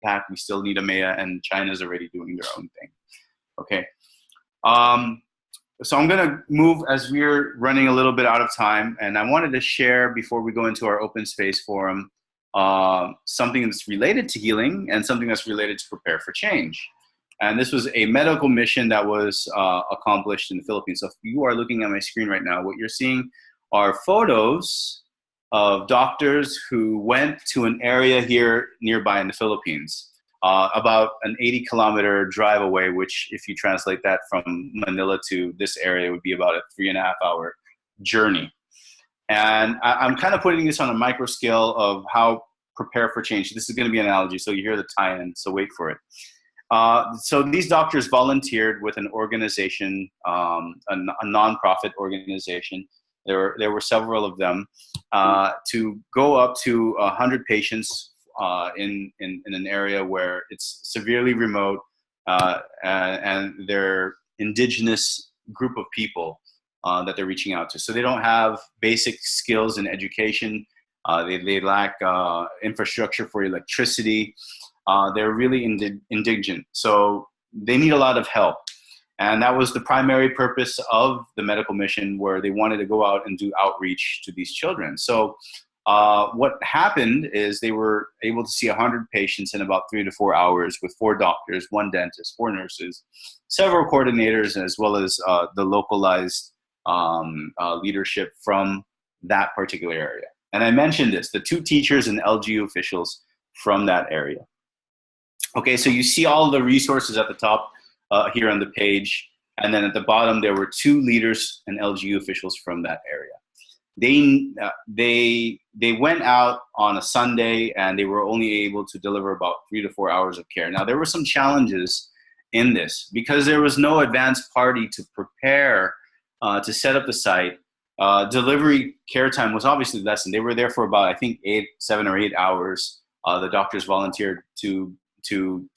pack. We still need EMEA, and China's already doing their own thing. Okay. So I'm going to move as we're running a little bit out of time, and I wanted to share before we go into our open space forum something that's related to healing and something that's related to prepare for change. And this was a medical mission that was accomplished in the Philippines. So if you are looking at my screen right now, what you're seeing are photos of doctors who went to an area here nearby in the Philippines, about an 80-kilometer drive away, which if you translate that from Manila to this area would be about a 3.5-hour journey. And I'm kind of putting this on a micro scale of how prepare for change. This is going to be an analogy, so you hear the tie-in, so wait for it. So these doctors volunteered with an organization, a nonprofit organization. There were several of them to go up to 100 patients in an area where it's severely remote, and they're indigenous group of people that they're reaching out to. So they don't have basic skills in education. They lack infrastructure for electricity. They're really indigent. So they need a lot of help. And that was the primary purpose of the medical mission, where they wanted to go out and do outreach to these children. So what happened is they were able to see 100 patients in about 3 to 4 hours with 4 doctors, 1 dentist, 4 nurses, several coordinators, as well as the localized leadership from that particular area. And I mentioned this, the 2 teachers and LGU officials from that area. Okay, so you see all the resources at the top here on the page, and then at the bottom there were 2 leaders and LGU officials from that area. They went out on a Sunday, and they were only able to deliver about 3 to 4 hours of care. Now there were some challenges in this because there was no advanced party to prepare to set up the site. Delivery care time was obviously lessened. They were there for about, I think, 7 or 8 hours. The doctors volunteered to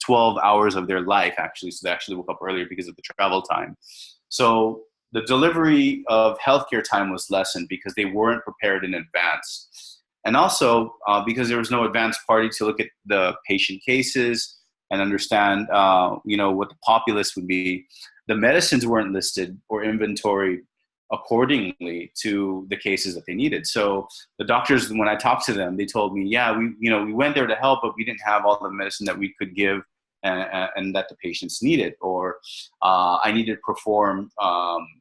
12 hours of their life, actually. So they actually woke up earlier because of the travel time. So the delivery of healthcare time was lessened because they weren't prepared in advance. And also because there was no advanced party to look at the patient cases and understand, what the populace would be. The medicines weren't listed or inventoried accordingly to the cases that they needed. So the doctors, when I talked to them, they told me, yeah, we went there to help, but we didn't have all the medicine that we could give and that the patients needed. Or I needed to perform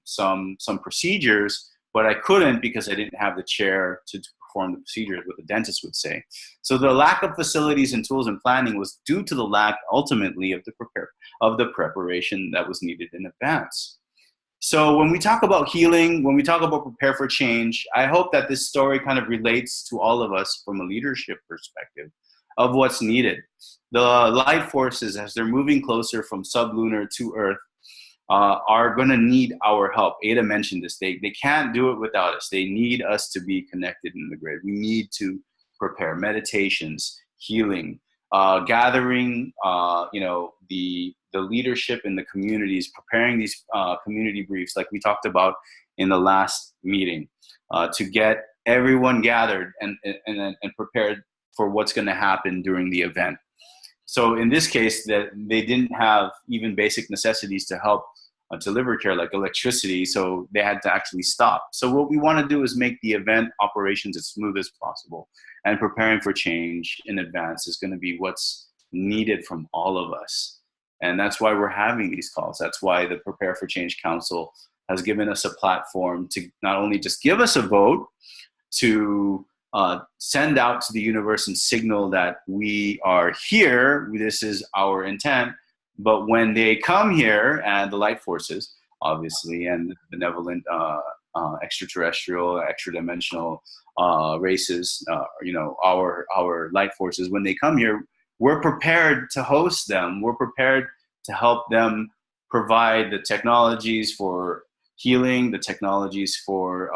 some procedures, but I couldn't because I didn't have the chair to perform the procedures, what the dentist would say. So the lack of facilities and tools and planning was due to the lack, ultimately, of the preparation that was needed in advance. So when we talk about healing, when we talk about prepare for change, I hope that this story kind of relates to all of us from a leadership perspective of what's needed. The light forces, as they're moving closer from sublunar to Earth, are going to need our help. Ada mentioned this. They can't do it without us. They need us to be connected in the grid. We need to prepare meditations, healing, gathering, the leadership in the communities, preparing these community briefs like we talked about in the last meeting, to get everyone gathered and prepared for what's going to happen during the event. So in this case, that they didn't have even basic necessities to help deliver care, like electricity, so they had to actually stop. So what we want to do is make the event operations as smooth as possible, and preparing for change in advance is going to be what's needed from all of us. And that's why we're having these calls. That's why the Prepare for Change Council has given us a platform to not only just give us a vote, to send out to the universe and signal that we are here, this is our intent, but when they come here, and the light forces, obviously, and the benevolent extraterrestrial, extra-dimensional races, our light forces, when they come here, we're prepared to host them. We're prepared to help them provide the technologies for healing, the technologies for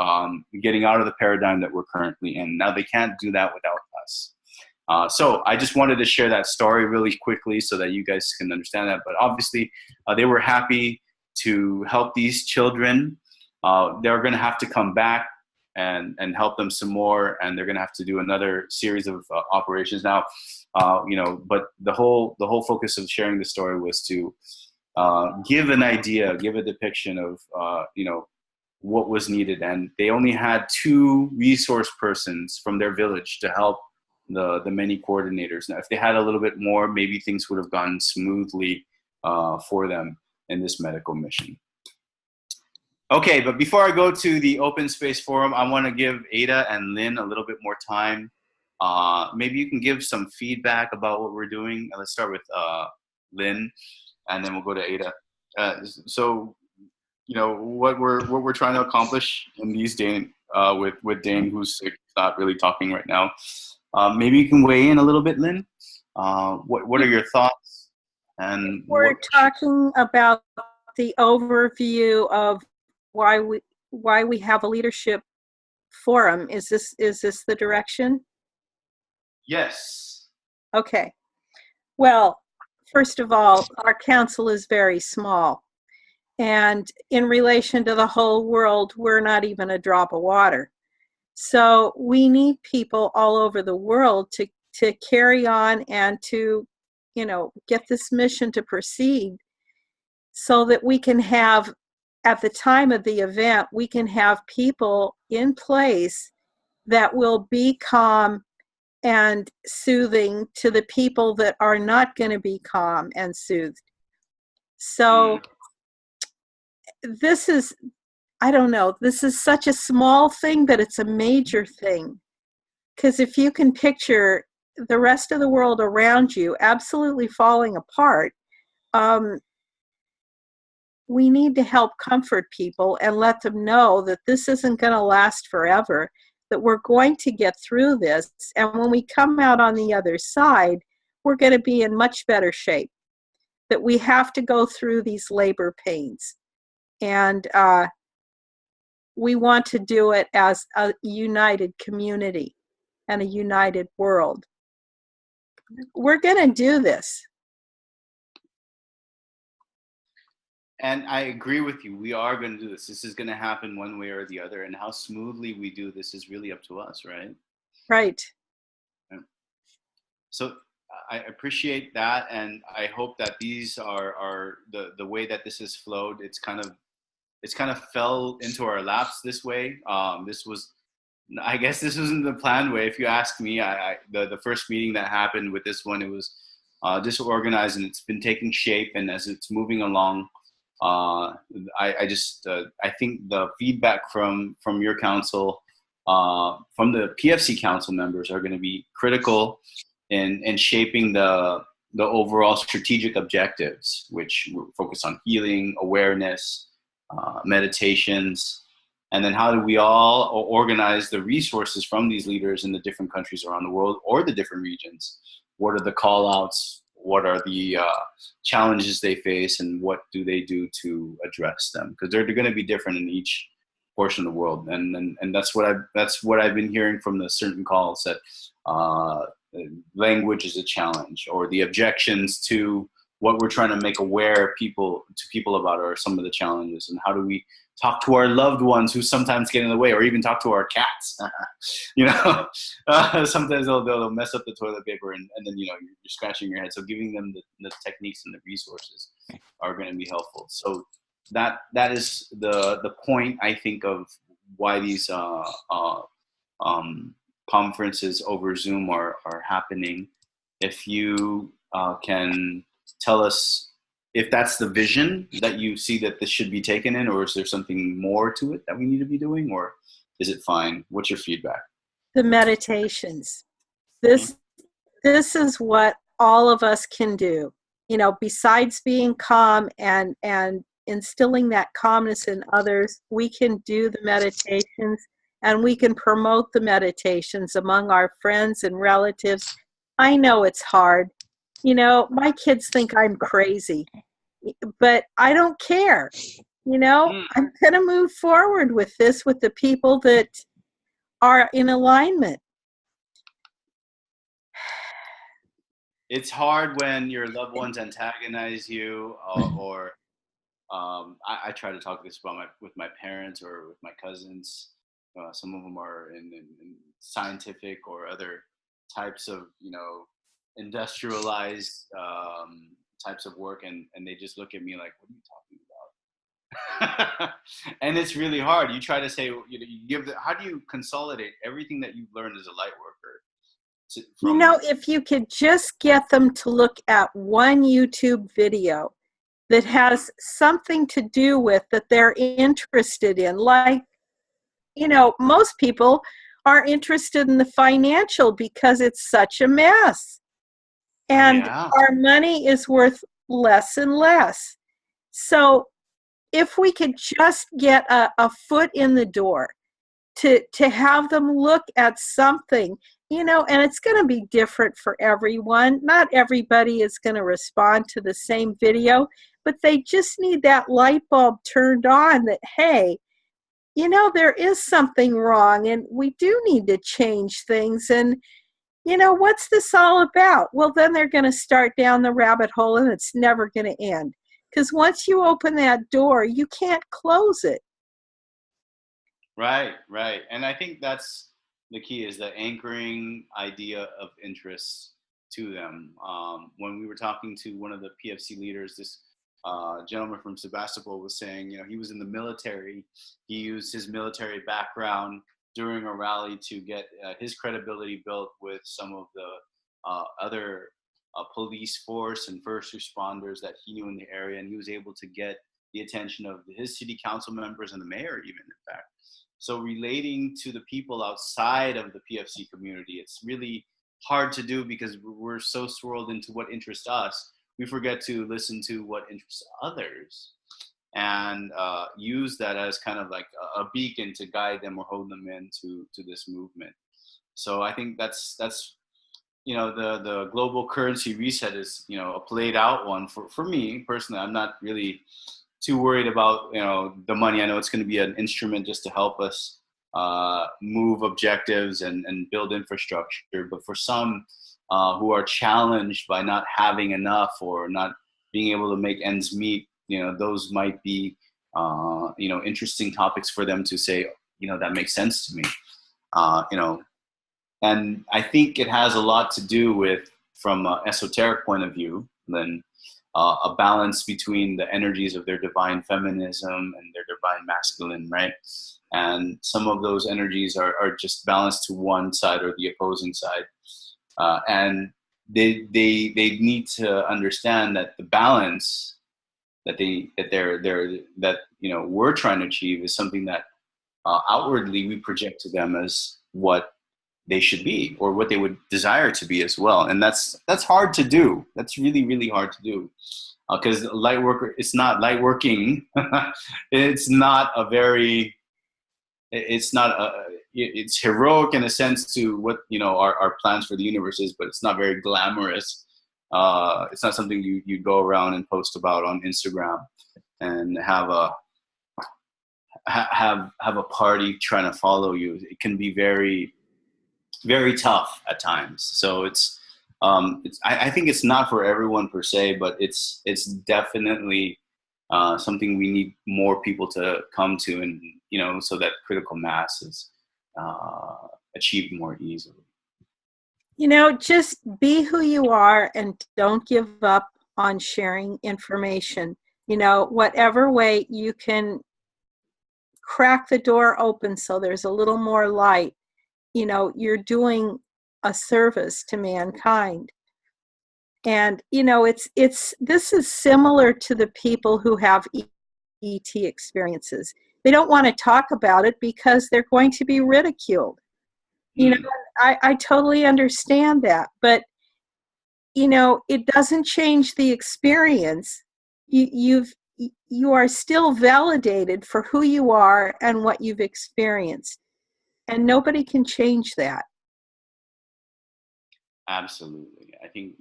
getting out of the paradigm that we're currently in. Now, they can't do that without us. So I just wanted to share that story really quickly so that you guys can understand that. But obviously, they were happy to help these children. They're going to have to come back and help them some more, and they're going to have to do another series of operations. Now, But the whole focus of sharing the story was to give an idea, give a depiction of what was needed, and they only had two resource persons from their village to help the many coordinators. Now, if they had a little bit more, maybe things would have gone smoothly for them in this medical mission. Okay, but before I go to the open space forum, I want to give Ada and Lynn a little bit more time. Maybe you can give some feedback about what we're doing. Let's start with Lynn, and then we'll go to Ada. So, what we're trying to accomplish in these days with Dane, who's sick, not really talking right now. Maybe you can weigh in a little bit, Lynn. What are your thoughts? And we're talking about the overview of why we have a leadership forum. Is this the direction? Yes. Okay. Well, first of all, our council is very small. And in relation to the whole world, we're not even a drop of water. So we need people all over the world to carry on and to, get this mission to proceed, so that we can have, at the time of the event, we can have people in place that will be calm and soothing to the people that are not going to be calm and soothed. So this is, I don't know, this is such a small thing, but it's a major thing. Because if you can picture the rest of the world around you absolutely falling apart, we need to help comfort people and let them know that this isn't going to last forever, that we're going to get through this. And when we come out on the other side, we're going to be in much better shape, that we have to go through these labor pains. And we want to do it as a united community and a united world. We're going to do this. And I agree with you. We are going to do this. This is going to happen one way or the other. And how smoothly we do this is really up to us, right? Right. So I appreciate that. And I hope that these are the way that this has flowed. It's kind of fell into our laps this way. I guess this wasn't the planned way. If you ask me, the first meeting that happened with this one, it was disorganized, and it's been taking shape. And as it's moving along, I think the feedback from your council, from the PFC council members, are going to be critical in shaping the overall strategic objectives, which focus on healing, awareness, meditations, and then how do we all organize the resources from these leaders in the different countries around the world or the different regions. What are the call outs? What are the challenges they face, and what do they do to address them? Because they're going to be different in each portion of the world, and that's what I've been hearing from the certain calls, that language is a challenge, or the objections to what we're trying to make aware people about are some of the challenges, and how do we talk to our loved ones who sometimes get in the way, or even talk to our cats. Sometimes they'll mess up the toilet paper, and then you're scratching your head. So giving them the techniques and the resources are going to be helpful. So that is the point, I think, of why these conferences over Zoom are happening. If you can tell us if that's the vision that you see that this should be taken in, or is there something more to it that we need to be doing, or is it fine? What's your feedback? The meditations. This is what all of us can do. Besides being calm and instilling that calmness in others, we can do the meditations, and we can promote the meditations among our friends and relatives. I know it's hard. My kids think I'm crazy, but I don't care. I'm going to move forward with this, with the people that are in alignment. It's hard when your loved ones antagonize you, or I try to talk this about with my parents or with my cousins. Some of them are in scientific or other types of industrialized types of work, and they just look at me like, what are you talking about? And it's really hard. You try to say, you give how do you consolidate everything that you've learned as a light worker from. If you could just get them to look at one YouTube video that has something to do with that they're interested in, like, most people are interested in the financial because it's such a mess. And Yeah. our money is worth less and less. So if we could just get a foot in the door to have them look at something, and it's going to be different for everyone. Not everybody is going to respond to the same video, but they just need that light bulb turned on that, hey, there is something wrong and we do need to change things. And, what's this all about? Well, then they're going to start down the rabbit hole and it's never going to end. Because once you open that door, you can't close it. Right, right. And I think that's the key, is the anchoring idea of interest to them. When we were talking to one of the PFC leaders, this gentleman from Sebastopol was saying, he was in the military. He used his military background during a rally to get his credibility built with some of the other police force and first responders that he knew in the area. And he was able to get the attention of his city council members and the mayor, even, in fact. So relating to the people outside of the PFC community, it's really hard to do because we're so swirled into what interests us. We forget to listen to what interests others and use that as kind of like a beacon to guide them or hold them into this movement. So I think that's the global currency reset is a played out one for me personally. I'm not really too worried about the money. I know it's going to be an instrument just to help us move objectives and build infrastructure. But for some who are challenged by not having enough or not being able to make ends meet, those might be interesting topics for them to say, that makes sense to me. And I think it has a lot to do with, from an esoteric point of view, then a balance between the energies of their divine feminism and their divine masculine, right? And some of those energies are just balanced to one side or the opposing side. And they need to understand that the balance that we're trying to achieve is something that outwardly we project to them as what they should be or what they would desire to be as well. And that's hard to do. That's really, really hard to do. Because light worker, it's not light working. It's heroic in a sense to what, our plans for the universe is, but it's not very glamorous. It's not something you go around and post about on Instagram and have a party trying to follow you. It can be very, very tough at times. So I think it's not for everyone per se, but it's definitely something we need more people to come to, and so that critical mass is achieved more easily. Just be who you are and don't give up on sharing information. Whatever way you can crack the door open so there's a little more light, you're doing a service to mankind. And this is similar to the people who have ET experiences. They don't want to talk about it because they're going to be ridiculed. I totally understand that, but it doesn't change the experience. You are still validated for who you are and what you've experienced. And nobody can change that. Absolutely. I think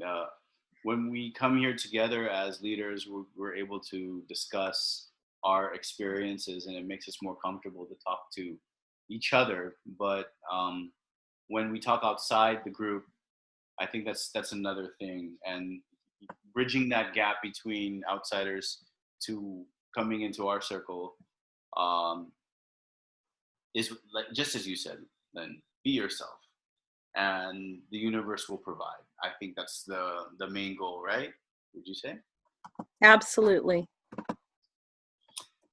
when we come here together as leaders, we're able to discuss our experiences, and it makes us more comfortable to talk to each other. But when we talk outside the group, I think that's another thing. And bridging that gap between outsiders to coming into our circle is, like, just as you said, then be yourself and the universe will provide. I think that's the main goal, right? Would you say? Absolutely.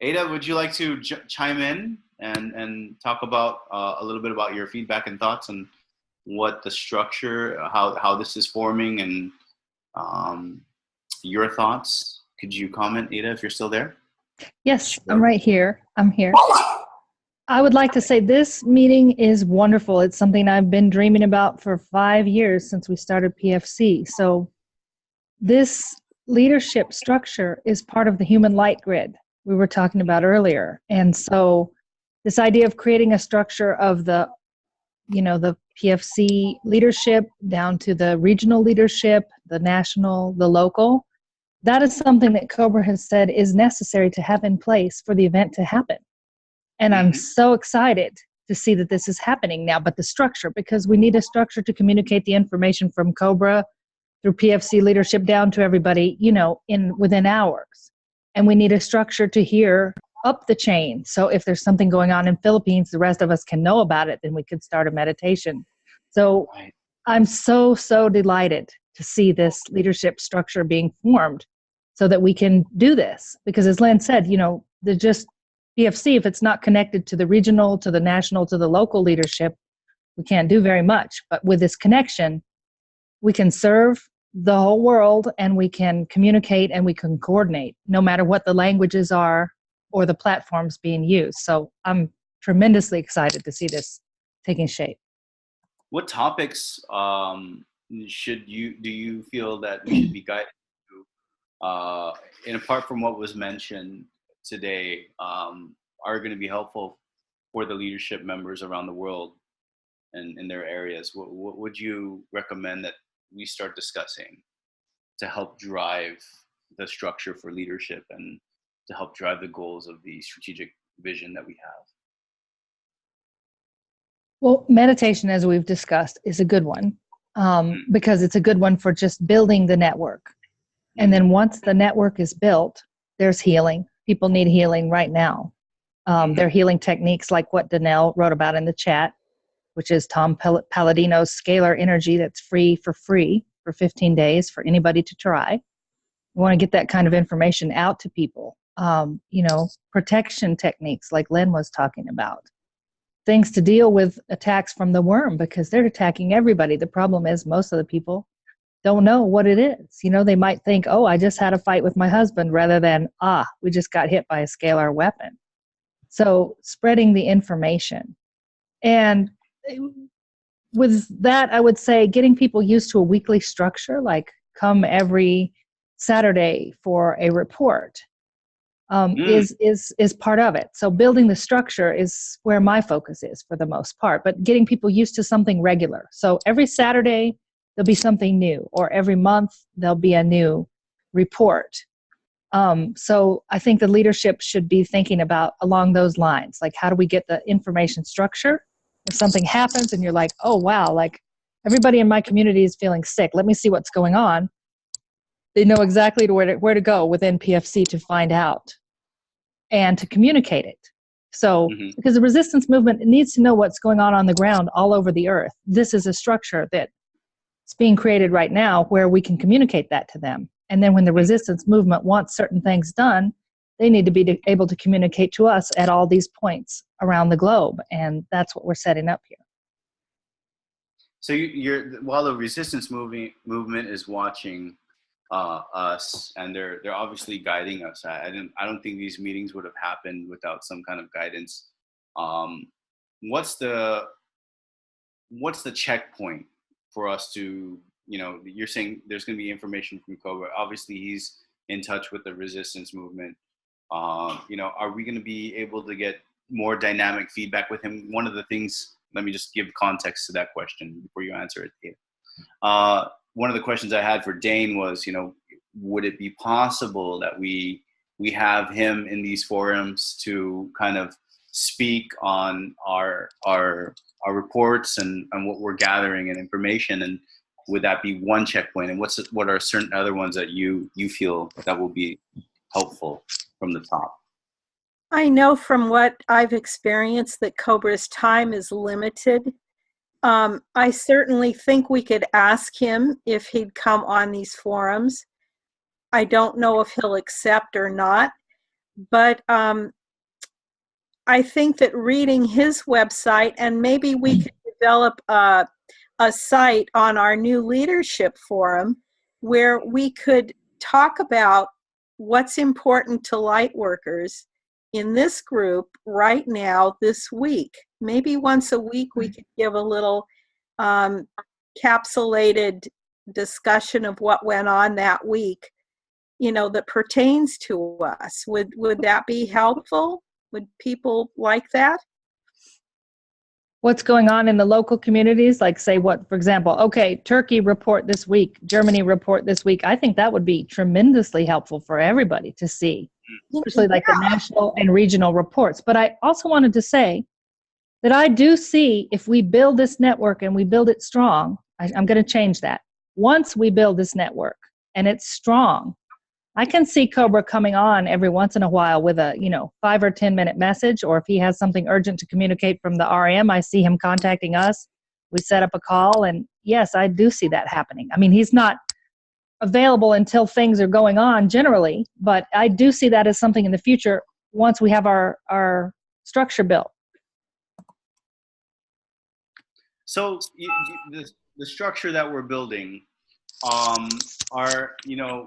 Ada, would you like to chime in and talk about a little bit about your feedback and thoughts on what the structure, how this is forming, and your thoughts? Could you comment, Ada, if you're still there? Yes, Sure. I'm right here. I'm here. I would like to say this meeting is wonderful. It's something I've been dreaming about for 5 years since we started PFC. So this leadership structure is part of the human light grid we were talking about earlier. And so this idea of creating a structure of the PFC leadership down to the regional leadership, the national, the local, that is something that COBRA has said is necessary to have in place for the event to happen. And I'm so excited to see that this is happening now, but the structure, because we need a structure to communicate the information from COBRA through PFC leadership down to everybody, within hours. And we need a structure to hear up the chain. So if there's something going on in Philippines, the rest of us can know about it, then we could start a meditation. So I'm so delighted to see this leadership structure being formed so that we can do this. Because as Len said, the just PFC, if it's not connected to the regional, to the national, to the local leadership, we can't do very much. But with this connection, we can serve the whole world, and we can communicate, and we can coordinate, no matter what the languages are or the platforms being used. So I'm tremendously excited to see this taking shape. What topics do you feel that we should be guided to, and apart from what was mentioned today, are going to be helpful for the leadership members around the world and in their areas? What would you recommend that we start discussing to help drive the structure for leadership and to help drive the goals of the strategic vision that we have? Well, meditation, as we've discussed, is a good one because it's a good one for just building the network. And then once the network is built, there's healing. People need healing right now. There are healing techniques like what Danelle wrote about in the chat, which is Tom Palladino's scalar energy that's free for 15 days for anybody to try. We want to get that kind of information out to people. Protection techniques like Len was talking about. Things to deal with attacks from the worm, because they're attacking everybody. The problem is most of the people don't know what it is. They might think, oh, I just had a fight with my husband, rather than, we just got hit by a scalar weapon. So spreading the information. And with that, I would say getting people used to a weekly structure, like come every Saturday for a report, is part of it. So building the structure is where my focus is for the most part, but getting people used to something regular. So every Saturday, there'll be something new, or every month, there'll be a new report. So I think the leadership should be thinking about along those lines, like how do we get the information structure? If something happens and you're like, oh, wow, like everybody in my community is feeling sick, let me see what's going on. They know exactly where to go within PFC to find out and to communicate it. So, because the resistance movement needs to know what's going on the ground all over the earth. This is a structure that's being created right now where we can communicate that to them. And then when the resistance movement wants certain things done, they need to be able to communicate to us at all these points around the globe. And that's what we're setting up here. So while the resistance movement is watching us, and they're obviously guiding us. I don't think these meetings would have happened without some kind of guidance. What's the checkpoint for us to, you're saying there's going to be information from COBRA. Obviously, he's in touch with the resistance movement. Are we going to be able to get more dynamic feedback with him? One of the things, let me just give context to that question before you answer it. One of the questions I had for Dane was, would it be possible that we have him in these forums to kind of speak on our reports and what we're gathering and information? And would that be one checkpoint? And what are certain other ones that you feel that will be helpful from the top? I know from what I've experienced that COBRA's time is limited. I certainly think we could ask him if he'd come on these forums. I don't know if he'll accept or not, but I think that reading his website, and maybe we could develop a site on our new leadership forum where we could talk about what's important to light workers in this group right now this week. Maybe once a week we could give a little capsulated discussion of what went on that week, you know, that pertains to us. Would that be helpful? Would people like that? What's going on in the local communities? Like, say what, for example, okay, Turkey report this week, Germany report this week. I think that would be tremendously helpful for everybody to see, especially like the national and regional reports. But I also wanted to say that I do see, if we build this network and we build it strong, I'm going to change that. Once we build this network and it's strong, I can see Cobra coming on every once in a while with a, 5 or 10 minute message, or if he has something urgent to communicate from the RM, I see him contacting us. We set up a call, and yes, I do see that happening. I mean, he's not available until things are going on generally, but I do see that as something in the future once we have our structure built. So the structure that we're building are,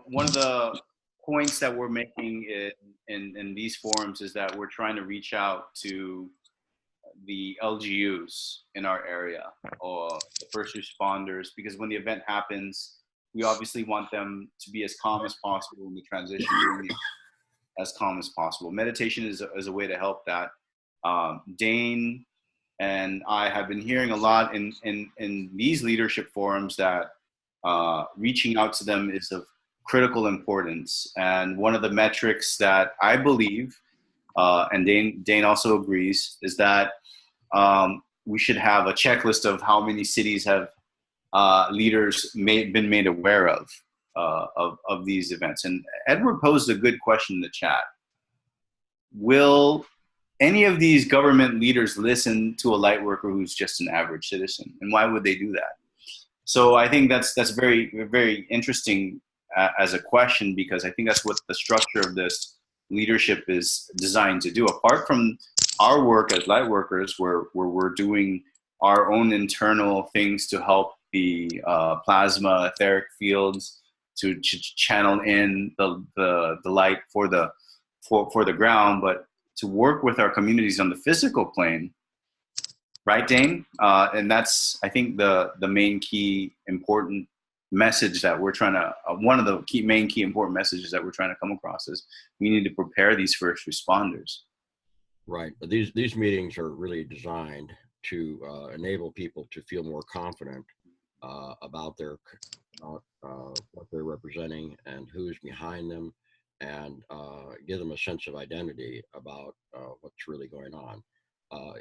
one of the points that we're making in these forums is that we're trying to reach out to the LGUs in our area, or the first responders, because when the event happens, we obviously want them to be as calm as possible in the transition, as calm as possible. Meditation is a way to help that. Dane and I have been hearing a lot in these leadership forums that reaching out to them is of critical importance. And one of the metrics that I believe, and Dane also agrees, is that we should have a checklist of how many cities have leaders been made aware of these events. And Edward posed a good question in the chat. Will any of these government leaders listen to a light worker who's just an average citizen? And why would they do that? So I think that's very, very interesting as a question, because I think that's what the structure of this leadership is designed to do. Apart from our work as light workers, where we're doing our own internal things to help the plasma etheric fields to channel in the light for the ground, but to work with our communities on the physical plane. Right, Dane? And that's, I think, the main key important message that we're trying to, one of the main key important messages that we're trying to come across is we need to prepare these first responders. Right. These meetings are really designed to enable people to feel more confident about what they're representing and who's behind them, and give them a sense of identity about what's really going on.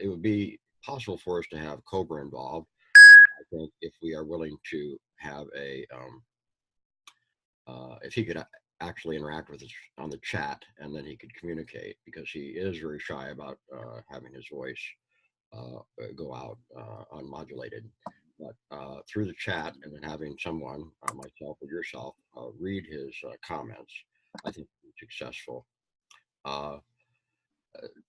It would be possible for us to have Cobra involved, I think, if we are willing to have if he could actually interact with us on the chat, and then he could communicate, because he is very shy about having his voice go out unmodulated. But through the chat, and then having someone, myself or yourself, read his comments, I think it's successful.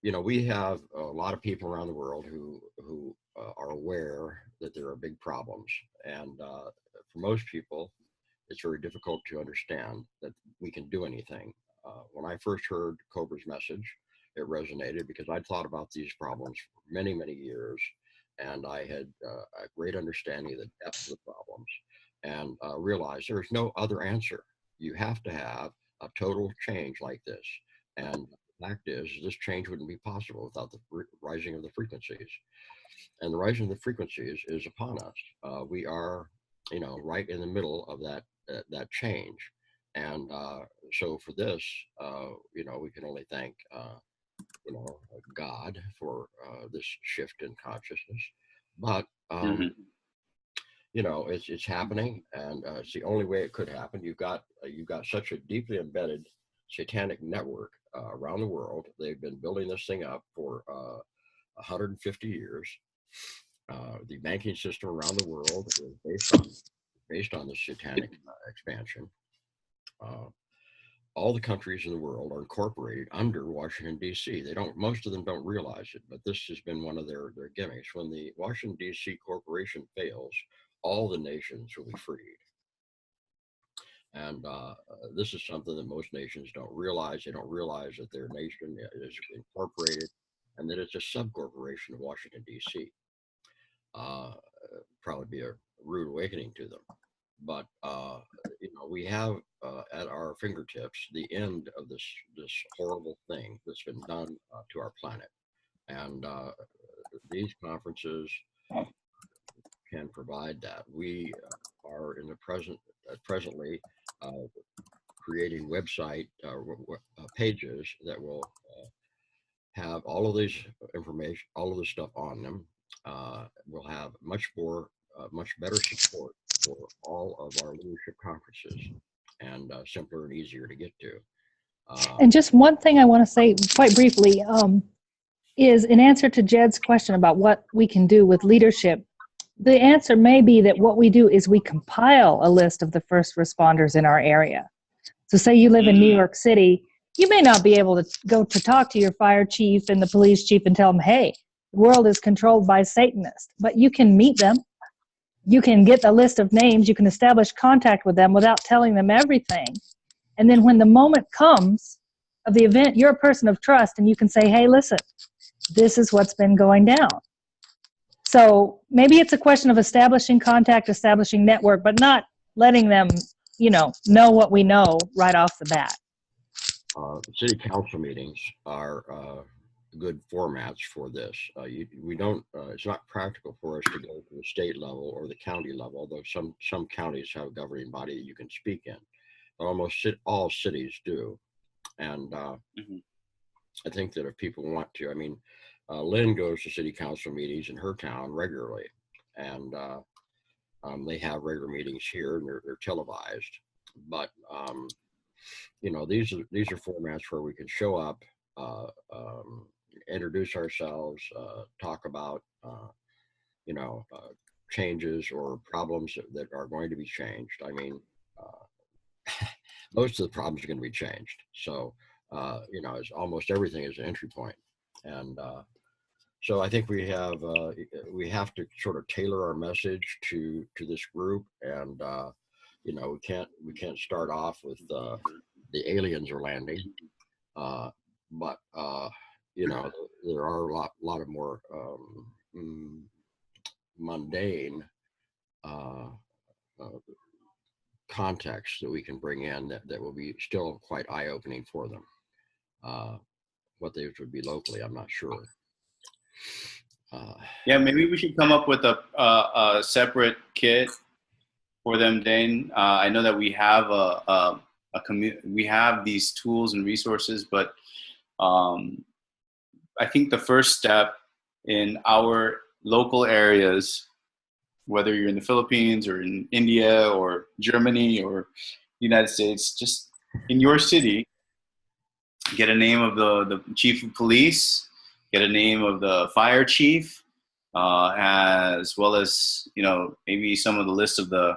We have a lot of people around the world who are aware that there are big problems, and for most people, it's very difficult to understand that we can do anything. When I first heard Cobra's message, it resonated, because I'd thought about these problems for many, many years, and I had a great understanding of the depth of the problems, and realized there's no other answer. You have to have a total change like this. And the fact is, this change wouldn't be possible without the rising of the frequencies. And the rising of the frequencies is upon us. We are, right in the middle of that change. And so for this, we can only thank, God for this shift in consciousness. But, it's happening, and it's the only way it could happen. You've got such a deeply embedded satanic network around the world. They've been building this thing up for 150 years. The banking system around the world is based on the satanic expansion. All the countries in the world are incorporated under Washington, D.C. Most of them don't realize it, but this has been one of their gimmicks. When the Washington, D.C. corporation fails, all the nations will be freed. And this is something that most nations don't realize. They don't realize that their nation is incorporated and that it's a subcorporation of Washington, D.C. Probably be a rude awakening to them. But we have at our fingertips the end of this horrible thing that's been done to our planet, and these conferences can provide that. We are in the presently creating website pages that will have all of this information, all of this stuff on them. We'll have much better support for all of our leadership conferences, and simpler and easier to get to. And just one thing I want to say quite briefly is in answer to Jed's question about what we can do with leadership. The answer may be that what we do is we compile a list of the first responders in our area. So say you live in New York City, you may not be able to go to talk to your fire chief and the police chief and tell them, hey, the world is controlled by Satanists, but you can meet them. You can get a list of names. You can establish contact with them without telling them everything. And then when the moment comes of the event, you're a person of trust, and you can say, hey, listen, this is what's been going down. So maybe it's a question of establishing contact, establishing network, but not letting them, know what we know right off the bat. City council meetings are good formats for this. We don't. It's not practical for us to go to the state level or the county level, although some counties have a governing body that you can speak in. But almost all cities do, and I think that if people want to, Lynn goes to city council meetings in her town regularly, and they have regular meetings here, and they're televised. But these are formats where we can show up, introduce ourselves, talk about changes or problems that are going to be changed. Most of the problems are going to be changed. So it's almost everything is an entry point, and so I think we have to sort of tailor our message to this group, and we can't start off with the aliens are landing, but there are a lot of more mundane context that we can bring in that will be still quite eye-opening for them. What those would be locally, I'm not sure. Yeah, maybe we should come up with a separate kit for them, Dane. I know that we have we have these tools and resources, but I think the first step in our local areas, whether you're in the Philippines or in India or Germany or United States, just in your city, get a name of the chief of police, get a name of the fire chief, as well as, maybe some of the list of the,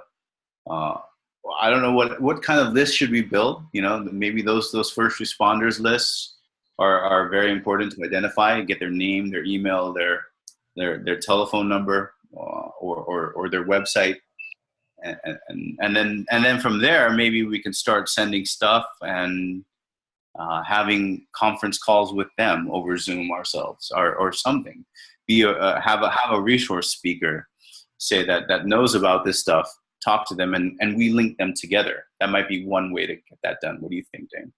I don't know what kind of list should we build, maybe those first responders lists are very important to identify, get their name, their email, their telephone number, or their website. And then from there, maybe we can start sending stuff and having conference calls with them over Zoom ourselves, or something. Have a resource speaker, say that knows about this stuff. Talk to them, and we link them together. That might be one way to get that done. What do you think, Dane?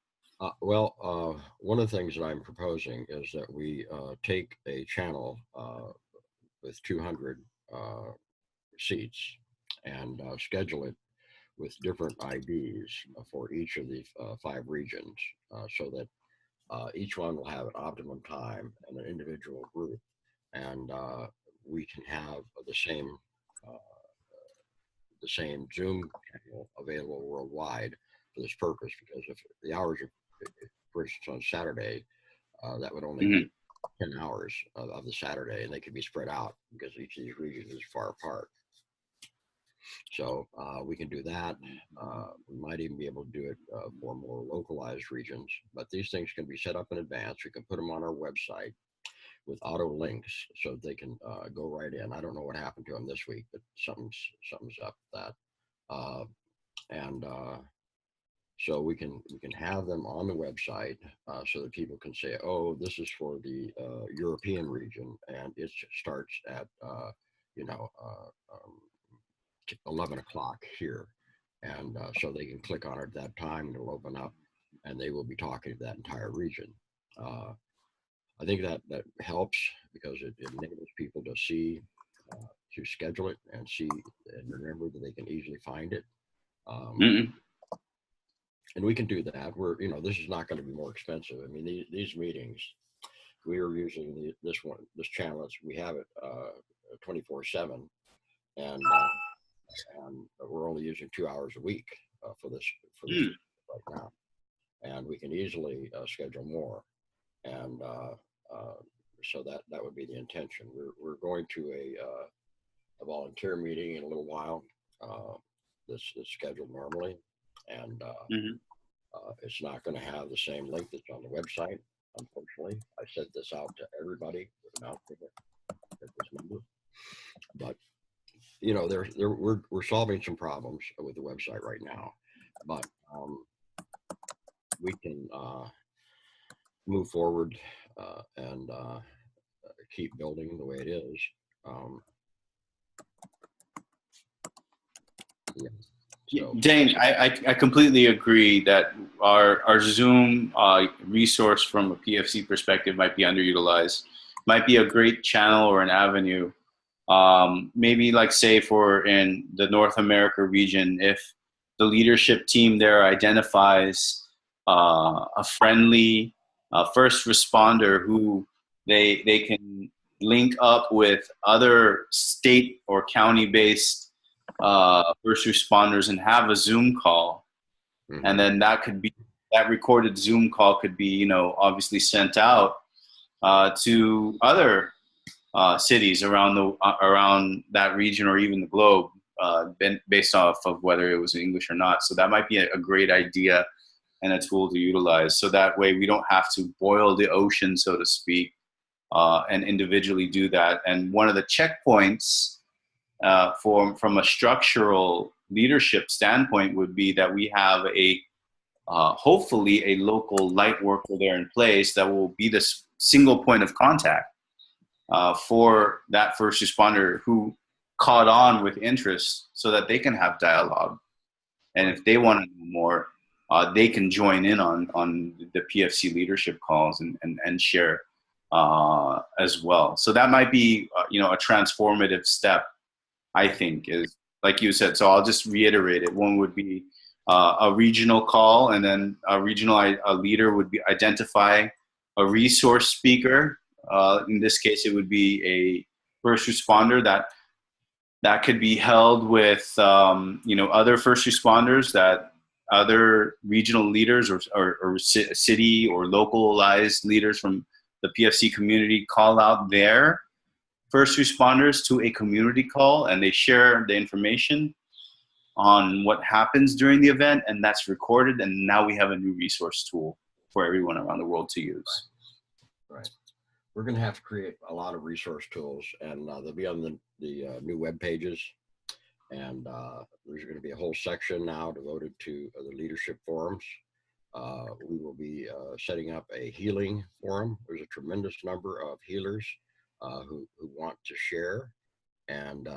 One of the things that I'm proposing is that we take a channel with 200 seats and schedule it with different IDs for each of the 5 regions, so that each one will have an optimum time and an individual group, and we can have the same Zoom channel available worldwide for this purpose. Because if the hours are, for instance, on Saturday, that would only be 10 hours of the Saturday, and they could be spread out because each of these regions is far apart. So we can do that. We might even be able to do it for more localized regions, but these things can be set up in advance. We can put them on our website with auto links so that they can go right in. I don't know what happened to them this week, but something's up with that. So we can have them on the website so that people can say, oh, this is for the European region, and it starts at 11 o'clock here, and so they can click on it at that time, and it'll open up, and they will be talking to that entire region. I think that helps because it enables people to see, to schedule it and see and remember that they can easily find it. And we can do that. This is not going to be more expensive. I mean, these meetings, we are using this channel. We have it 24/7, and we're only using 2 hours a week for this right now, and we can easily schedule more. And so that would be the intention. We're going to a volunteer meeting in a little while. This is scheduled normally, and it's not going to have the same link that's on the website. Unfortunately, I sent this out to everybody without this number, but we're solving some problems with the website right now, but we can move forward and keep building the way it is. So. Dane, I completely agree that our Zoom resource from a PFC perspective might be underutilized. Might be a great channel or an avenue. Maybe like say for in the North America region, if the leadership team there identifies a friendly first responder who they can link up with other state or county-based first responders and have a Zoom call, and then that recorded Zoom call could be obviously sent out to other cities around that region or even the globe, based off of whether it was in English or not. So that might be a great idea and a tool to utilize. So that way we don't have to boil the ocean, so to speak, and individually do that. And one of the checkpoints from a structural leadership standpoint would be that we have hopefully a local light worker there in place that will be the single point of contact for that first responder who caught on with interest, so that they can have dialogue. And if they want to know more, they can join in on the PFC leadership calls and share as well. So that might be a transformative step, I think, is like you said. So I'll just reiterate it. One would be a regional call, and then a leader would be identify a resource speaker. In this case, it would be a first responder that could be held with other first responders, that other regional leaders or city or localized leaders from the PFC community call out their first responders to a community call, and they share the information on what happens during the event, and that's recorded, and now we have a new resource tool for everyone around the world to use. Right. We're going to have to create a lot of resource tools, and they'll be on the new web pages, and there's going to be a whole section now devoted to the leadership forums. We will be setting up a healing forum. There's a tremendous number of healers who want to share and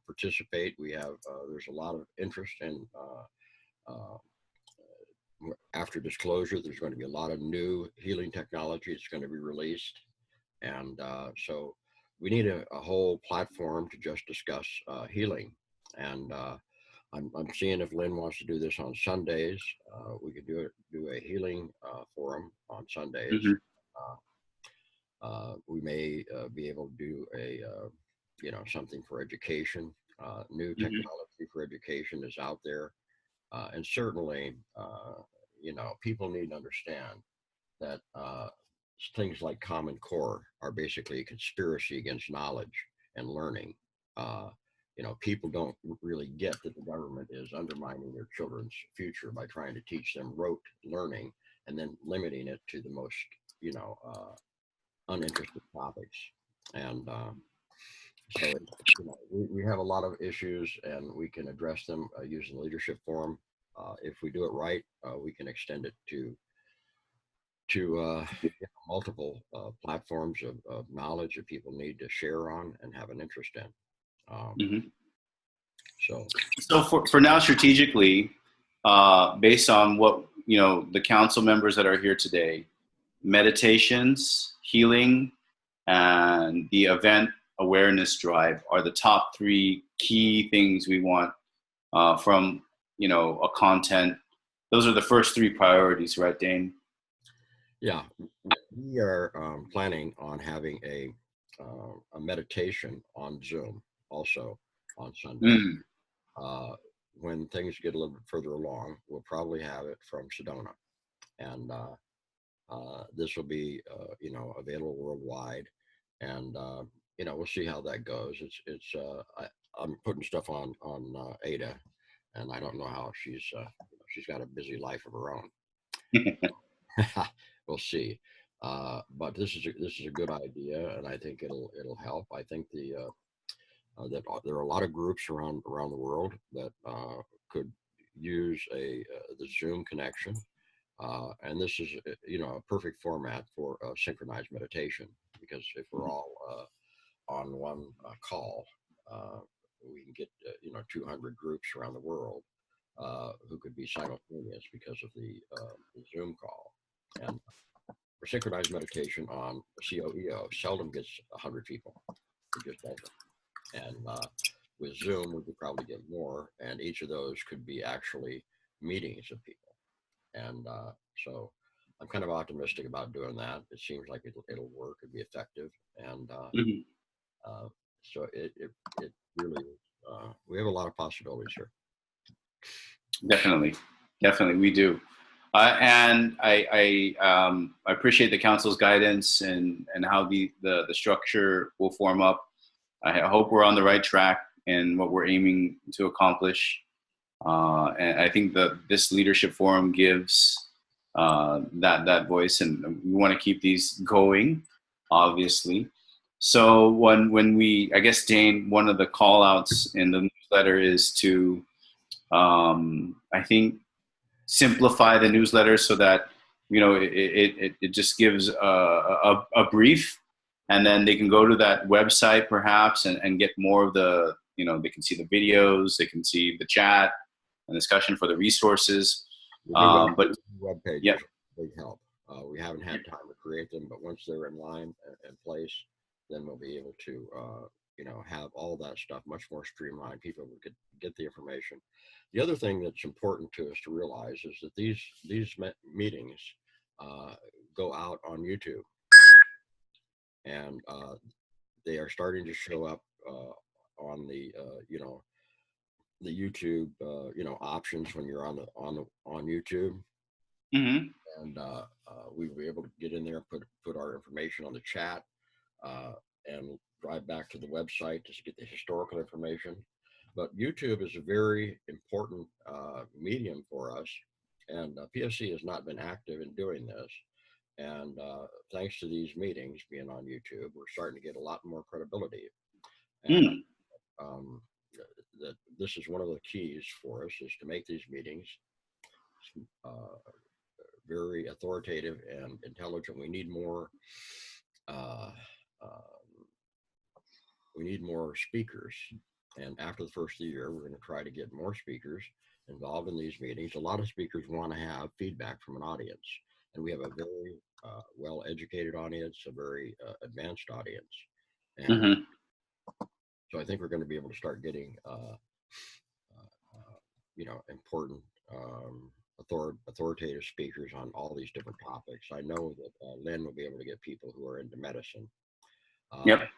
participate. There's a lot of interest in after disclosure. There's going to be a lot of new healing technology that's going to be released, and so we need a whole platform to just discuss healing. And I'm seeing if Lynn wants to do this on Sundays. We could do a healing forum on Sundays. We may be able to do something for education. New technology for education is out there, and certainly people need to understand that things like Common Core are basically a conspiracy against knowledge and learning. People don't really get that the government is undermining their children's future by trying to teach them rote learning and then limiting it to the most, uninterested topics. And so we have a lot of issues, and we can address them using the leadership forum. If we do it right, we can extend it to multiple platforms of knowledge that people need to share on and have an interest in. Mhm. So for now, strategically, based on what the council members that are here today, meditations, healing, and the event awareness drive are the top three key things we want from a content. Those are the first three priorities, right, Dane? yeah, we are planning on having a meditation on Zoom also on Sunday. When things get a little bit further along, we'll probably have it from Sedona, and this will be available worldwide, and we'll see how that goes. I'm putting stuff on Ada, and I don't know how she's got a busy life of her own. We'll see. But this is a good idea, and I think it'll help. I think that there are a lot of groups around the world that could use the Zoom connection, and this is a perfect format for synchronized meditation, because if we're all on one call, we can get 200 groups around the world who could be simultaneous because of the Zoom call. And for synchronized meditation on COEO, seldom gets 100 people. It just doesn't. And with Zoom, we could probably get more, and each of those could be actually meetings of people. And so I'm kind of optimistic about doing that. It seems like it'll work, it'll be effective. And so it really, we have a lot of possibilities here. Definitely, we do. And I appreciate the council's guidance and how the structure will form up. I hope we're on the right track in what we're aiming to accomplish. And I think that this leadership forum gives that voice, and we want to keep these going, obviously. So when we, I guess, Dane, one of the call outs in the newsletter is to, I think, simplify the newsletter so that it just gives a brief, and then they can go to that website perhaps and get more of the they can see the videos, they can see the chat and discussion for the resources. But web pages, yeah, big help. We haven't had time to create them, but once they're in line and place, then we'll be able to have all that stuff much more streamlined. People will get the information. The other thing that's important to us to realize is that these meetings go out on YouTube, and they are starting to show up on the the YouTube options when you're on YouTube. Mm-hmm. And we were able to get in there, put our information on the chat, and drive back to the website to get the historical information. But YouTube is a very important medium for us, and PSC has not been active in doing this. And thanks to these meetings being on YouTube, we're starting to get a lot more credibility. And that this is one of the keys for us, is to make these meetings very authoritative and intelligent. We need more speakers, and after the first of the year, we're going to try to get more speakers involved in these meetings. A lot of speakers want to have feedback from an audience, and we have a very well-educated audience, a very advanced audience, and so I think we're going to be able to start getting important authoritative speakers on all these different topics. I know that Lynn will be able to get people who are into medicine. Yep.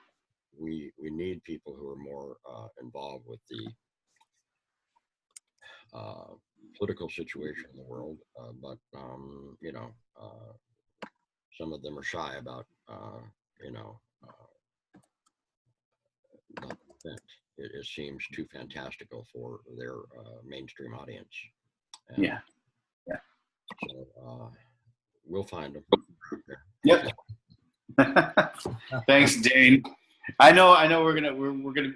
We need people who are more involved with the political situation in the world, but some of them are shy about, you know, about the event. It seems too fantastical for their mainstream audience. And Yeah. Yeah. so we'll find them. Yep. Thanks, Dane. I know we're gonna,